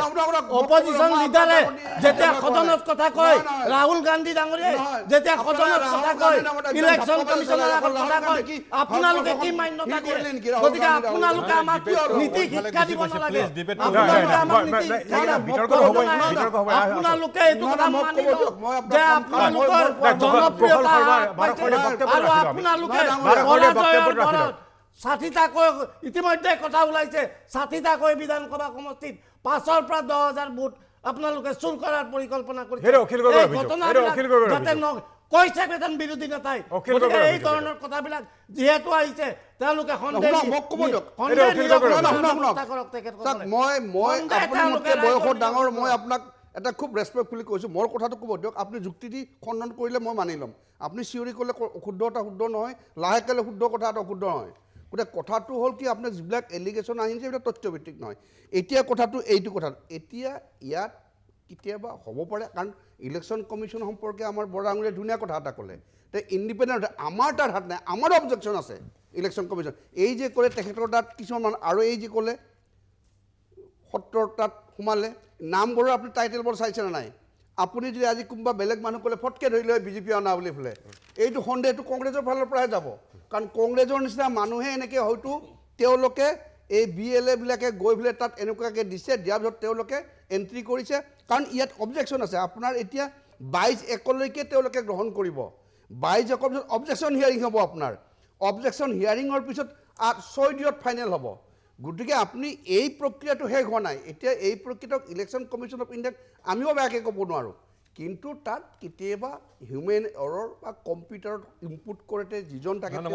অপজিশ্যন লিডাৰে যেতিয়া সদনত কথা কয়, ৰাহুল গান্ধী ডাঙৰীয়াই যেতিয়া সদনত কথা কয়, ইলেকশ্যন কমিশ্যনৰ আগত কথা কয়, আপোনালোকে কি মান্যতা দিয়ে? গতিকে আপোনালোকে আমাক নীতি শিক্ষা দিব নালাগে। আপোনালোকে এইটো কথা মানি লওক যে আপোনালোকৰ জনপ্ৰিয়তা আৰু আপোনালোকে 60টাকৈ ইতিমধ্যে কথা ওলাইছে, 60টাকৈ বিধানসভা সমষ্টিত 5ৰ পৰা 10,000 ভোট আপোনালোকে চুৰ কৰাৰ পৰিকল্পনা কৰিছে। কৈছে বেতন বিৰোধী নেতাই। এই ধৰণৰ কথাবিলাক যিহেতু আহিছে তেওঁলোকে বয়সত ডাঙৰ, মই আপোনাক এটা খুব ৰেচপেক্টফুলি কৈছোঁ। মোৰ কথাটো ক'ব দিয়ক, আপুনি যুক্তি দি খণ্ডন কৰিলে মই মানি ল'ম। আপুনি চিঞৰি ক'লে শুদ্ধতা শুদ্ধ নহয়, লাহে ক'লে শুদ্ধ কথা এটা অশুদ্ধ নহয়। গতিকে কথাটো হ'ল কি, আপোনাৰ যিবিলাক এলিগেশ্যন আহিছে সেইবিলাক তথ্যভিত্তিক নহয়। এতিয়া কথাটো এইটো কথা, এতিয়া ইয়াত কেতিয়াবা হ'ব পাৰে, কাৰণ ইলেকশ্যন কমিশ্যন সম্পৰ্কে আমাৰ বৰা আঙুলিয়ে ধুনীয়া কথা এটা ক'লে। তে ইণ্ডিপেণ্ডেণ্ট আমাৰ তাত হাত নাই, আমাৰো অবজেকশ্যন আছে ইলেকশ্যন কমিশ্যন। এই যে ক'লে তেখেতৰ তাত কিছুমান আৰু এই যে ক'লে সত্ৰৰ তাত সোমালে নামবোৰৰ আপুনি টাইটেলবোৰ চাইছেনে নাই? আপুনি যদি আজি কোনোবা বেলেগ মানুহ ক'লে ফটকৈ ধৰি লয় বিজেপি অনা বুলি পেলে, এইটো সন্দেহটো কংগ্ৰেছৰ ফালৰ পৰাই যাব। কাৰণ কংগ্ৰেছৰ নিচিনা মানুহে এনেকৈ হয়তো তেওঁলোকে এই BLA বিলাকে গৈ পেলাই তাত এনেকুৱাকৈ দিছে, দিয়াৰ পিছত তেওঁলোকে এণ্ট্ৰি কৰিছে। কাৰণ ইয়াত অবজেকশ্যন আছে। আপোনাৰ এতিয়া 22-1লৈকে তেওঁলোকে গ্ৰহণ কৰিব। 22 পিছত অবজেকশ্যন হিয়াৰিং হ'ব। আপোনাৰ অবজেকশ্যন হিয়াৰিঙৰ পিছত 6 দিনত ফাইনেল হ'ব। গতিকে আপুনি এই প্ৰক্ৰিয়াটো শেষ হোৱা নাই। এতিয়া এই প্ৰক্ৰিয়াটোক ইলেকশ্যন কমিশ্যন অফ ইণ্ডিয়াক আমিও বেয়াকৈ ক'ব নোৱাৰোঁ, কিন্তু তাত কেতিয়াবা হিউমেন এৰৰ বা কম্পিউটাৰত ইনপুট কৰোঁতে যিজন থাকে আপুনি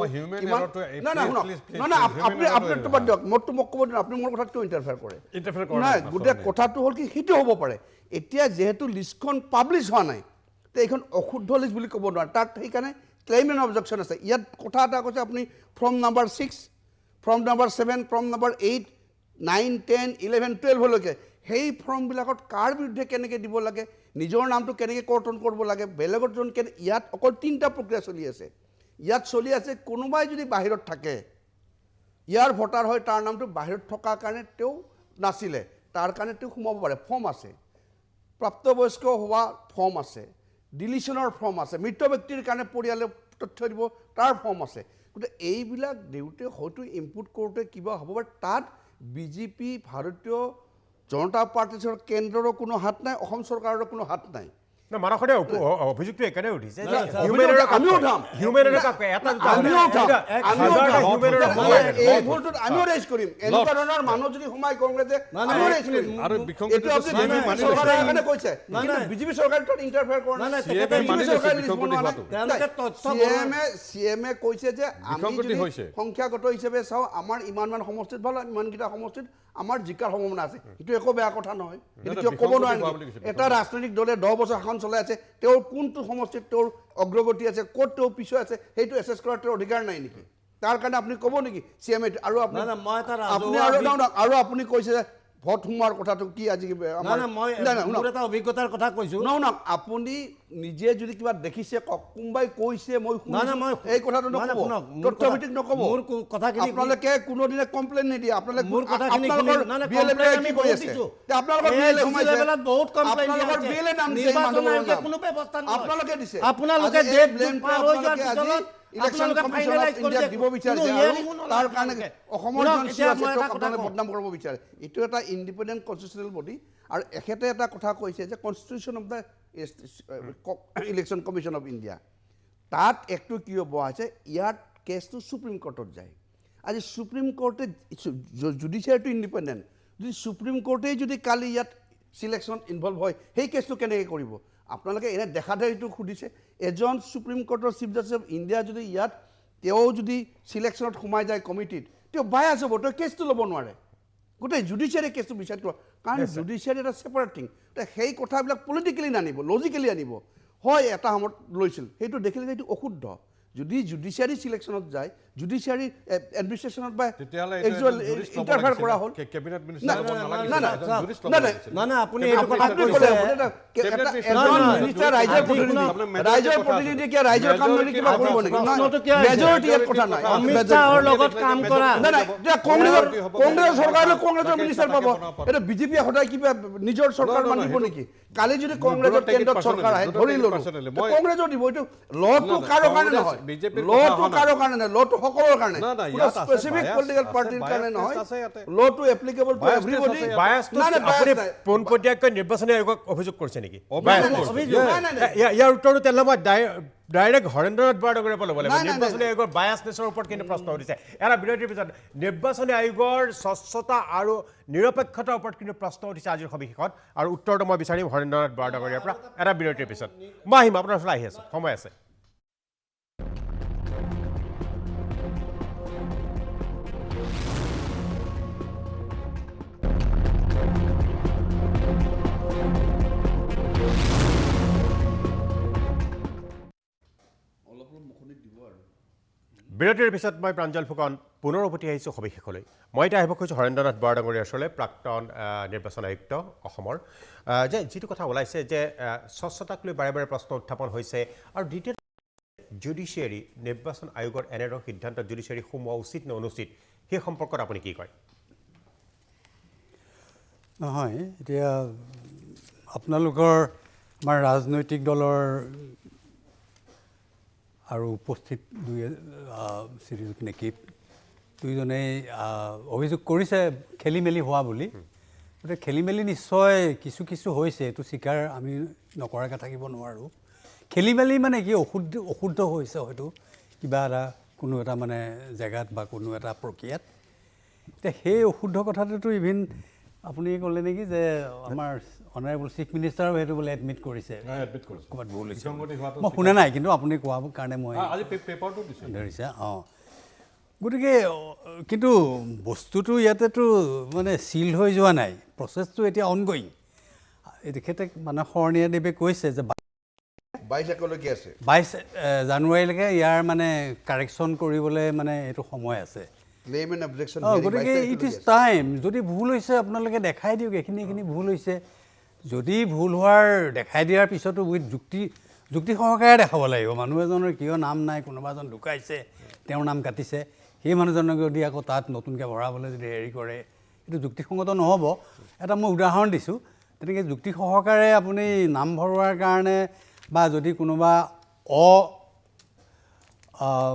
মোক ক'ব দিয়ক, আপুনি মোৰ কথাত কিয় ইণ্টাৰফেয়াৰ কৰে? নাই, গোটেই কথাটো হ'ল কি সেইটো হ'ব পাৰে। এতিয়া যিহেতু লিষ্টখন পাব্লিছ হোৱা নাই, তে এইখন অশুদ্ধ লিষ্ট বুলি ক'ব নোৱাৰে। তাত সেইকাৰণে ক্লেইম এণ্ড অবজেকশ্যন আছে। ইয়াত কথা এটা কৈছে আপুনি form number 6, form number 7, form number 8, 9, 10, 11, 12লৈকে সেই ফৰ্মবিলাকত কাৰ বিৰুদ্ধে কেনেকৈ দিব লাগে, নিজৰ নামটো কেনেকৈ কৰ্তন কৰিব লাগে, বেলেগৰ জন ইয়াত অকল 3টা প্ৰক্ৰিয়া চলি আছে। ইয়াত চলি আছে কোনোবাই যদি বাহিৰত থাকে, ইয়াৰ ভোটাৰ হয়, তাৰ নামটো বাহিৰত থকাৰ কাৰণে তেওঁ নাছিলে, তাৰ কাৰণে তেওঁ সোমাব পাৰে, ফৰ্ম আছে। প্ৰাপ্তবয়স্ক হোৱা ফৰ্ম আছে, ডিলিশ্যনৰ ফৰ্ম আছে, মৃত ব্যক্তিৰ কাৰণে পৰিয়ালে তথ্য দিব তাৰ ফৰ্ম আছে। গতিকে এইবিলাক দেউতে হয়তো ইনপুট কৰোঁতে কিবা হ'ব পাৰে। তাত বিজেপি, ভাৰতীয় জনতা পাৰ্টিৰ কেন্দ্ৰৰো কোনো হাত নাই, অসম চৰকাৰৰো কোনো হাত নাই। মানসতে অভিযোগটো একেবাৰে উঠিছে যে আমিও উঠাম, হিউমেন এৰৰ এই ভুলটোত আমিও ৰেজ কৰিম। এনেকুৱা ধৰণৰ মানুহ যদি সোমাই কংগ্ৰেছে আমিও ৰেজ কৰিম। আৰু এইটো আপুনি চৰকাৰৰ কাৰণে কৈছে, কিন্তু বিজেপি চৰকাৰে তাত ইণ্টাৰফেয়াৰ কৰা নাই। CM-এ কৈছে যে আমি যদি সংখ্যাগত হিচাপে চাওঁ, আমাৰ ইমানমান সমষ্টিত ভাল, ইমানকেইটা সমষ্টিত আমাৰ জিকাৰ সম্ভাৱনা আছে। এইটো একো বেয়া কথা নহয়, এইটো কিয় ক'ব নোৱাৰে। এটা ৰাজনৈতিক দলে 10 বছৰ শাসন চলাই আছে, তেওঁৰ কোনটো সমষ্টিত তেওঁৰ অগ্ৰগতি আছে, ক'ত তেওঁ পিছুৱাই আছে, সেইটো এছেছ কৰাৰ তেওঁৰ অধিকাৰ নাই নেকি? তাৰ কাৰণে আপুনি ক'ব নেকি CM? আৰু আপুনি কৈছে যে ভোট সোমোৱাৰ কথাটো কি আজি অভিজ্ঞতাৰ কথা কৈছোঁ। আপুনি নিজে যদি কিবা দেখিছে কওক, কোনোবাই কৈছে মই এই কথাটো নক'ব, তথ্যভিত্তিক নক'ব। আপোনালোকে কোনোদিনে কমপ্লেইন নিদিয়ে। আপোনালোকে দিছে, দিব বিচাৰিছে, তাৰ কাৰণে অসমৰ বদনাম কৰিব বিচাৰে। এইটো এটা ইণ্ডিপেণ্ডেণ্ট কনষ্টিটিউচনেল বডি। আৰু এখেতে এটা কথা কৈছে যে constitution of the election commission of India, তাত একটো কিয় বহাইছে, ইয়াত কেছটো সুপ্ৰিম কোৰ্টত যায়। আজি সুপ্ৰিম কোৰ্টে, জুডিচিয়াৰীটো ইণ্ডিপেণ্ডেণ্ট, যদি সুপ্ৰিম কোৰ্টেই যদি কালি ইয়াত চিলেকশ্যনত ইনভলভ হয়, সেই কেছটো কেনেকৈ কৰিব? আপোনালোকে এনে দেখাদেখিটো সুধিছে। এজন সুপ্ৰিম কোৰ্টৰ চিফ জাষ্টিছ অফ ইণ্ডিয়া যদি ইয়াত তেওঁ যদি চিলেকশ্যনত সোমাই যায় কমিটিত, তেওঁ বায়াছ হ'ব, তেওঁ কেছটো ল'ব নোৱাৰে। গোটেই জুডিচিয়াৰী কেছটো বিচাৰি কৰিব, কাৰণ জুডিচিয়াৰী এটা ছেপাৰেট থিং। সেই কথাবিলাক পলিটিকেলি নানিব, লজিকেলি আনিব। হয়, এটা সময়ত লৈছিল, সেইটো দেখিলে সেইটো অশুদ্ধ। যদি জুডিচিয়াৰী চিলেকশ্যনত যায়, জুডিচিয়াৰী এডমিনিষ্ট্ৰেশ্যনত বা ইণ্টাৰফেয়াৰ কৰা হ'ল, ৰাইজৰ প্ৰতিনিধি কিয় ৰাইজৰ কাম যদি কিবা কৰিব নেকি? মেজৰিটি ইয়াত কথা নাই। কংগ্ৰেছ চৰকাৰলৈ কংগ্ৰেছৰ মিনিষ্টাৰ পাব, এতিয়া বিজেপিয়ে সদায় কিবা নিজৰ চৰকাৰ মানিব নেকি? কালি যদি কংগ্ৰেছৰ কেন্দ্ৰত চৰকাৰ আহে, ধৰি ল'লো কংগ্ৰেছৰ দিব। এইটো লটো কাৰো কাৰণে নহয়, লটো কাৰো কাৰণে নহয়, লটো সকলোৰ কাৰণে, স্পেচিফিক পলিটিকেল পাৰ্টিৰ কাৰণে নহয়। লটো এপ্লিকেবল টু এভৰিবডি। পোনপটীয়াকৈ নিৰ্বাচনী আয়োগক অভিযোগ কৰিছে নেকি? ইয়াৰ উত্তৰটো তেনেহ'লে মই ডাইৰেক্ট হৰেন্দ্ৰ নাথ বৰাডাঙৰীয়াৰ পৰা ল'ব লাগিব। নিৰ্বাচনী আয়োগৰ বায়াছনেছৰ ওপৰত কিন্তু প্ৰশ্ন উঠিছে। এটা বিৰতিৰ পিছত নিৰ্বাচনী আয়োগৰ স্বচ্ছতা আৰু নিৰপেক্ষতাৰ ওপৰত কিন্তু প্ৰশ্ন উঠিছে আজিৰ সবিশেষত, আৰু উত্তৰটো মই বিচাৰিম হৰেন্দ্ৰ নাথ বৰাডাঙৰীয়াৰ পৰা এটা বিৰতিৰ পিছত। মই আহিম, আপোনাৰ ওচৰলৈ আহি আছোঁ, সময় আছে। বিৰতিৰ পিছত মই প্ৰাঞ্জল ফুকন পুনৰ উভতি আহিছোঁ সবিশেষলৈ। মই এতিয়া আহিব খুজিছোঁ হৰেন্দ্ৰ নাথ বৰাডাঙৰীয়াৰ ওচৰলৈ, প্ৰাক্তন নিৰ্বাচন আয়ুক্ত অসমৰ, যে যিটো কথা ওলাইছে যে স্বচ্ছতাক লৈ বাৰে বাৰে প্ৰশ্ন উত্থাপন হৈছে, আৰু দ্বিতীয় জুডিচিয়াৰী নিৰ্বাচন আয়োগৰ এনে ধৰণৰ সিদ্ধান্ত জুডিচিয়াৰী সোমোৱা উচিত নে অনুচিত, সেই সম্পৰ্কত আপুনি কি কয়? নহয়, এতিয়া আপোনালোকৰ আমাৰ ৰাজনৈতিক দলৰ আৰু উপস্থিত শ্ৰীযুত নেকিব দুইজনেই অভিযোগ কৰিছে খেলি মেলি হোৱা বুলি। গতিকে খেলি মেলি নিশ্চয় কিছু কিছু হৈছে, এইটো স্বীকাৰ আমি নকৰাকৈ থাকিব নোৱাৰোঁ। খেলি মেলি মানে কি, অশুদ্ধ হৈছে হয়তো কিবা এটা কোনো এটা মানে জেগাত বা কোনো এটা প্ৰক্ৰিয়াত। এতিয়া সেই অশুদ্ধ কথাটোতো ইভিন আপুনি ক'লে নেকি যে আমাৰ অনাৰেবল চিফ মিনিষ্টাৰেও সেইটো বোলে এডমিট কৰিছে, ক'ৰবাত ভুল হৈছে। মই শুনা নাই, কিন্তু আপুনি কোৱা কাৰণে মই ধৰিছে। গতিকে কিন্তু বস্তুটো ইয়াতেতো মানে চিল হৈ যোৱা নাই, প্ৰচেছটো এতিয়া অনগয়িং। তেখেতে মানে শৰণীয়া দেৱে কৈছে যে 22 জানুৱাৰীলৈকে ইয়াৰ মানে কাৰেকশ্যন কৰিবলৈ মানে এইটো সময় আছে। ক্লেইম এণ্ড অবজেকশ্যন গতিকে ইট ইজ টাইম যদি ভুল হৈছে আপোনালোকে দেখাই দিয়ক এইখিনি ভুল হৈছে যদি ভুল হোৱাৰ দেখাই দিয়াৰ পিছতো উইথ যুক্তি সহকাৰে দেখাব লাগিব মানুহ এজনৰ কিয় নাম নাই কোনোবা এজন ঢুকাইছে তেওঁৰ নাম কাটিছে সেই মানুহজনক যদি আকৌ তাত নতুনকৈ ভৰাবলৈ যদি হেৰি কৰে এইটো যুক্তিসংগত নহ'ব এটা মই উদাহৰণ দিছোঁ তেনেকৈ যুক্তি সহকাৰে আপুনি নাম ভৰোৱাৰ কাৰণে বা যদি কোনোবা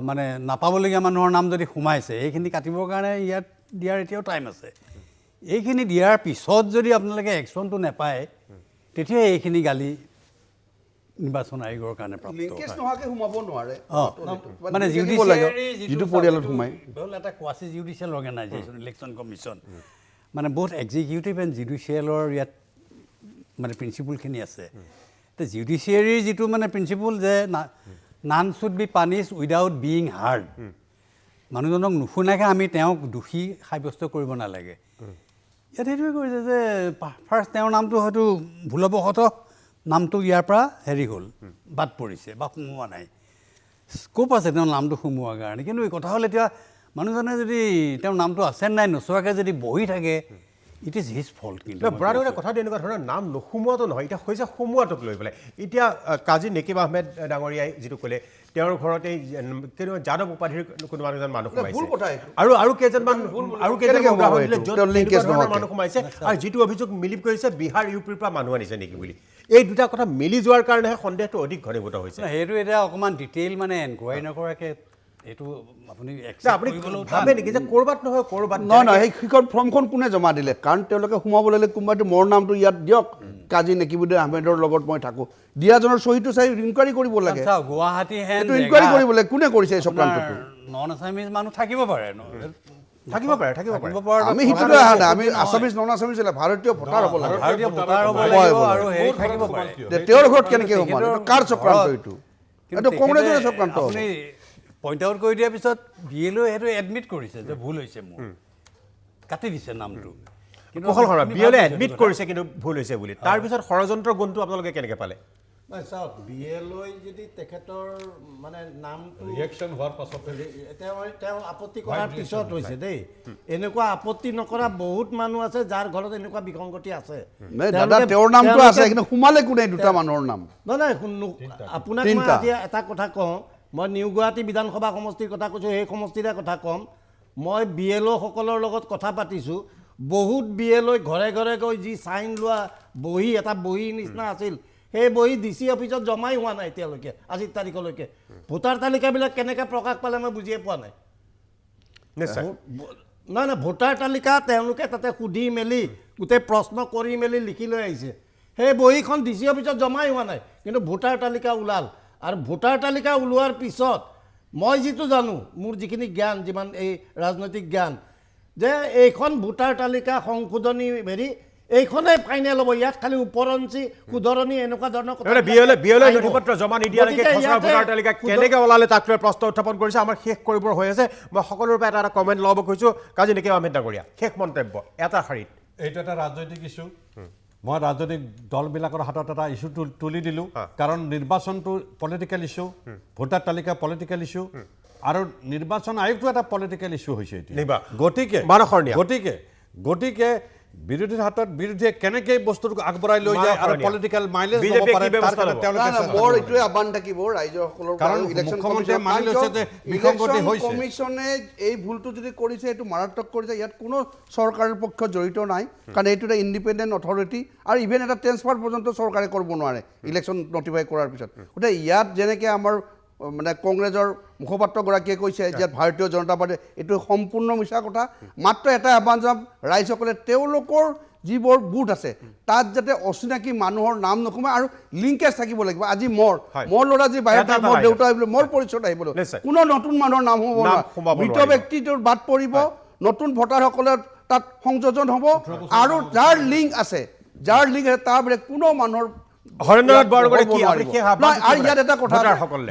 মানে নাপাবলগীয়া মানুহৰ নাম যদি সোমাইছে এইখিনি কাটিবৰ কাৰণে ইয়াত দিয়াৰ এতিয়াও টাইম আছে এইখিনি দিয়াৰ পিছত যদি আপোনালোকে একশ্যনটো নাপায় তেতিয়া এইখিনি গালি নিৰ্বাচন আয়োগৰ কাৰণে প্ৰাপ্ত লিংকেজ নোহোৱাকৈ সোমাব নোৱাৰে মানে যিটো পৰিয়ালত সোমায় এটা quasi judicial organisation election commission মানে বহুত এক্সিকিউটিভ এণ্ড জুডিচিয়েলৰ ইয়াত মানে প্ৰিন্সিপলখিনি আছে তো জুডিচিয়াৰীৰ যিটো মানে প্ৰিন্সিপল যে নান should be punish without being hard মানুহজনক নুশুনাকৈ আমি তেওঁক দোষী সাব্যস্ত কৰিব নালাগে ইয়াত সেইটোৱে কৰিছে যে ফাৰ্ষ্ট তেওঁৰ নামটো হয়তো ভুলবশতঃ নামটো ইয়াৰ পৰা হেৰি হ'ল বাদ পৰিছে বা সোমোৱা নাই স্কোপ আছে তেওঁৰ নামটো সোমোৱাৰ কাৰণে কিন্তু এই কথা হ'ল এতিয়া মানুহজনে যদি তেওঁৰ নামটো আছে নাই নোচোৱাকৈ যদি বহি থাকে ইট ইজ হিজ ফল্ট কিন্তু বৰাদৰে কথাটো এনেকুৱা ধৰণৰ নাম নোসোমোৱাটো নহয় এতিয়া হৈছে সোমোৱাটোক লৈ পেলাই এতিয়া কাজী নেকিব আহমেদ ডাঙৰীয়াই যিটো ক'লে তেওঁৰ ঘৰতে যাদৱ উপাধিৰ কোনোবা এজন মানুহ সোমাইছে আৰু কেইজনমান মানুহ সোমাইছে আৰু যিটো অভিযোগ মিলি কৰিছে বিহাৰ ইউ পিৰ পৰা মানুহ আনিছে নেকি বুলি এই দুটা কথা মিলি যোৱাৰ কাৰণেহে সন্দেহটো অধিক ঘনীভূত হৈছে সেইটো এতিয়া অকণমান ডিটেইল মানে এনকুৱাৰী নকৰাকৈ এইটো আপুনি ভাবে নেকি যে ক'ৰবাত নহয় ক'ৰবাত নহয় সেইখন ফৰ্মখন কোনে জমা দিলে কাৰণ তেওঁলোকে সোমাবলৈ হ'লে কোনোবাটো মোৰ নামটো ইয়াত দিয়ক কাজী নেকিবুদ্দিন আহমেদৰ লগত মই থাকোঁ দিয়াজনৰ চহীটো চাই ইনকুৱাৰী কৰিব লাগে গুৱাহাটী ইনকুৱাৰী কৰিব লাগে কোনে কৰিছে এই চক্ৰান্তটো নন আছামিজ মানুহ থাকিব পাৰে থাকিব পাৰে আমি সেইটোলৈ অহা নাই আমি আছামিজ নন আছামিজ ভাৰতীয় ভোটাৰ হ'ব লাগে ভাৰতীয় ভোটাৰ হ'ব লাগিব আৰু হেৰি থাকিব পাৰে তেওঁৰ ঘৰত কেনেকৈ সোমালে কাৰ চক্ৰান্ত এইটো এইটো কংগ্ৰেছৰে চক্ৰান্ত আপুনি পইণ্ট আউট কৰি দিয়াৰ পিছত BLO সেইটো এডমিট কৰিছে যে ভুল হৈছে মোৰ কাটি দিছে নামটো কিন্তু BLO এডমিট কৰিছে কিন্তু ভুল হৈছে বুলি তাৰপিছত ষড়যন্ত্ৰ গুণটো আপোনালোকে কেনেকৈ পালে চাওক BLO যদি তেখেতৰ মানে নামটো ৰিয়েকশ্যন হোৱাৰ পাছত তেওঁ আপত্তি কৰাৰ পিছত হৈছে দেই এনেকুৱা আপত্তি নকৰা বহুত মানুহ আছে যাৰ ঘৰত এনেকুৱা বিসংগতি আছে দাদা তেওঁৰ নামটো আছে কিন্তু সোমালে কোনে দুটা মানুহৰ নাম নহয় আপোনাক মই আজি এটা কথা কওঁ মই নিউ গুৱাহাটী বিধানসভা সমষ্টিৰ কথা কৈছোঁ সেই সমষ্টিৰে কথা ক'ম মই BLO সকলৰ লগত কথা পাতিছোঁ বহুত BLO ঘৰে ঘৰে গৈ যি চাইন লোৱা বহী এটা বহী নিচিনা আছিল সেই বহী DC অফিচত জমাই হোৱা নাই এতিয়ালৈকে আজিৰ তাৰিখলৈকে ভোটাৰ তালিকাবিলাক কেনেকৈ প্ৰকাশ পালে মই বুজিয়ে পোৱা নাই নহয় ভোটাৰ তালিকা তেওঁলোকে তাতে সুধি মেলি গোটেই প্ৰশ্ন কৰি মেলি লিখি লৈ আহিছে সেই বহীখন DC অফিচত জমাই হোৱা নাই কিন্তু ভোটাৰ তালিকা ওলাল আৰু ভোটাৰ তালিকা ওলোৱাৰ পিছত মই যিটো জানো মোৰ যিখিনি জ্ঞান যিমান এই ৰাজনৈতিক জ্ঞান যে এইখন ভোটাৰ তালিকা সংশোধনী হেৰি এইখনেই ফাইনেল হ'ব ইয়াত খালি উপৰঞ্চি শুধৰণি এনেকুৱা ধৰণৰ কথা BLO নথিপত্ৰ জমা নিদিয়ালৈকে খচৰা ভোটাৰ তালিকা কেনেকৈ ওলালে তাক লৈ প্ৰশ্ন উত্থাপন কৰিছে আমাৰ শেষ কৰিবৰ হৈ আছে মই সকলোৰে পৰা এটা কমেণ্ট ল'ব খুজিছোঁ কাজী নেকিব আহমেদ ডাঙৰীয়া শেষ মন্তব্য এটা শাৰীত এইটো এটা ৰাজনৈতিক ইছ্যু মই ৰাজনৈতিক দলবিলাকৰ হাতত এটা ইছ্যু তুলি দিলোঁ কাৰণ নিৰ্বাচনটো পলিটিকেল ইছ্যু ভোটাৰ তালিকা পলিটিকেল ইছ্যু আৰু নিৰ্বাচন আয়োগটো এটা পলিটিকেল ইছ্যু হৈছে এতিয়া গতিকে বিৰোধীৰ হাতত বিৰোধীয়ে কেনেকৈ বস্তুটো আগবঢ়াই লৈ যায় আৰু পলিটিকেল মাইলেজ ল'ব পাৰে তাৰ কাৰণে তেওঁলোকে মোৰ এইটোৱে আহ্বান থাকিব ৰাইজসকলৰ কাৰণ মুখ্যমন্ত্ৰীয়ে মানি লৈছে যে বিসংগতি হৈছে কমিশ্যনে এই ভুলটো যদি কৰিছে এইটো মাৰাত্মক কৰিছে ইয়াত কোনো চৰকাৰৰ পক্ষত জড়িত নাই কাৰণ এইটো এটা ইণ্ডিপেণ্ডেণ্ট অথৰিটি আৰু ইভেন এটা ট্ৰেন্সফাৰ পৰ্যন্ত চৰকাৰে কৰিব নোৱাৰে ইলেকশ্যন নটিফাই কৰাৰ পিছত গতিকে ইয়াত যেনেকৈ আমাৰ মানে কংগ্ৰেছৰ মুখপাত্ৰগৰাকীয়ে কৈছে যে ভাৰতীয় জনতা পাৰ্টি এইটো সম্পূৰ্ণ মিছা কথা মাত্ৰ এটা আহ্বান যাম ৰাইজসকলে তেওঁলোকৰ যিবোৰ বুথ আছে তাত যাতে অচিনাকি মানুহৰ নাম নোসোমায় আৰু লিংকেজ থাকিব লাগিব আজি মোৰ ল'ৰা যি বাহিৰত মোৰ দেউতা আহিবলৈ মোৰ পৰিচয়ত আহিবলৈ কোনো নতুন মানুহৰ নাম সোমাব মৃত ব্যক্তিটোৰ বাদ পৰিব নতুন ভোটাৰসকলৰ তাত সংযোজন হ'ব আৰু যাৰ লিংক আছে তাৰ বাহিৰে কোনো মানুহৰ ইয়াত এটা কথা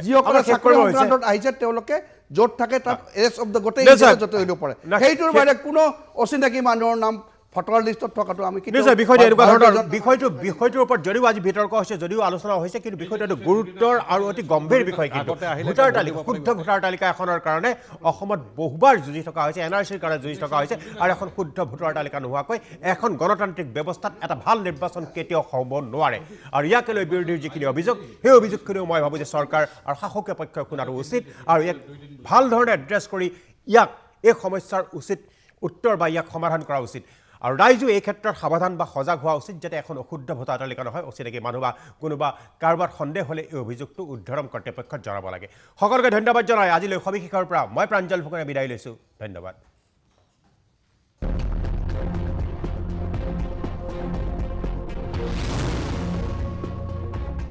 যিসকলে চাকৰি সংক্ৰান্তত আহিছে তেওঁলোকে য'ত থাকে তাত ৰেষ্ট অফ দ্য গোটেই য'তে হ'ব পাৰে সেইটোৰ বাহিৰে কোনো অচিনাকি মানুহৰ নাম ভোটাৰ লিষ্টত থকাটো আমি নিশ্চয় বিষয়টো এনেকুৱা ধৰণৰ ভাৰতীয় বিষয়টোৰ ওপৰত যদিও আজি বিতৰ্ক হৈছে যদিও আলোচনা হৈছে কিন্তু বিষয়টো এটা গুৰুত্বৰ আৰু অতি গম্ভীৰ বিষয় কিন্তু আগতে আহিলে ভোটাৰ তেওঁ তালিকা বুজিব শুদ্ধ ভোটাৰ তালিকা এখনৰ কাৰণে অসমত বহুবাৰ যুঁজি থকা হৈছে NRCৰ কাৰণে যুঁজি থকা হৈছে আৰু এখন শুদ্ধ ভোটাৰ তালিকা নোহোৱাকৈ এখন গণতান্ত্ৰিক ব্যৱস্থাত এটা ভাল নিৰ্বাচন কেতিয়াও হ'ব নোৱাৰে আৰু ইয়াকে লৈ বিৰোধীৰ যিখিনি অভিযোগ সেই অভিযোগখিনিও মই ভাবোঁ যে চৰকাৰ আৰু শাসকীয় পক্ষই শুনাটো উচিত আৰু ইয়াক ভাল ধৰণে এড্ৰেছ কৰি ইয়াক এই সমস্যাৰ উচিত উত্তৰ বা ইয়াক সমাধান কৰা উচিত আৰু ৰাইজো এই ক্ষেত্ৰত সাৱধান বা সজাগ হোৱা উচিত যাতে এখন অশুদ্ধ ভোটাৰ তালিকা নহয় অচিনাকি মানুহ বা কোনোবা কাৰোবাৰ সন্দেহ হ'লে এই অভিযোগটো উদ্ধৰণ কৰ্তৃপক্ষত জনাব লাগে সকলোকে ধন্যবাদ জনাই আজিলৈ সবিশেষৰ পৰা মই প্ৰাঞ্জল ফুকনে বিদায় লৈছোঁ ধন্যবাদ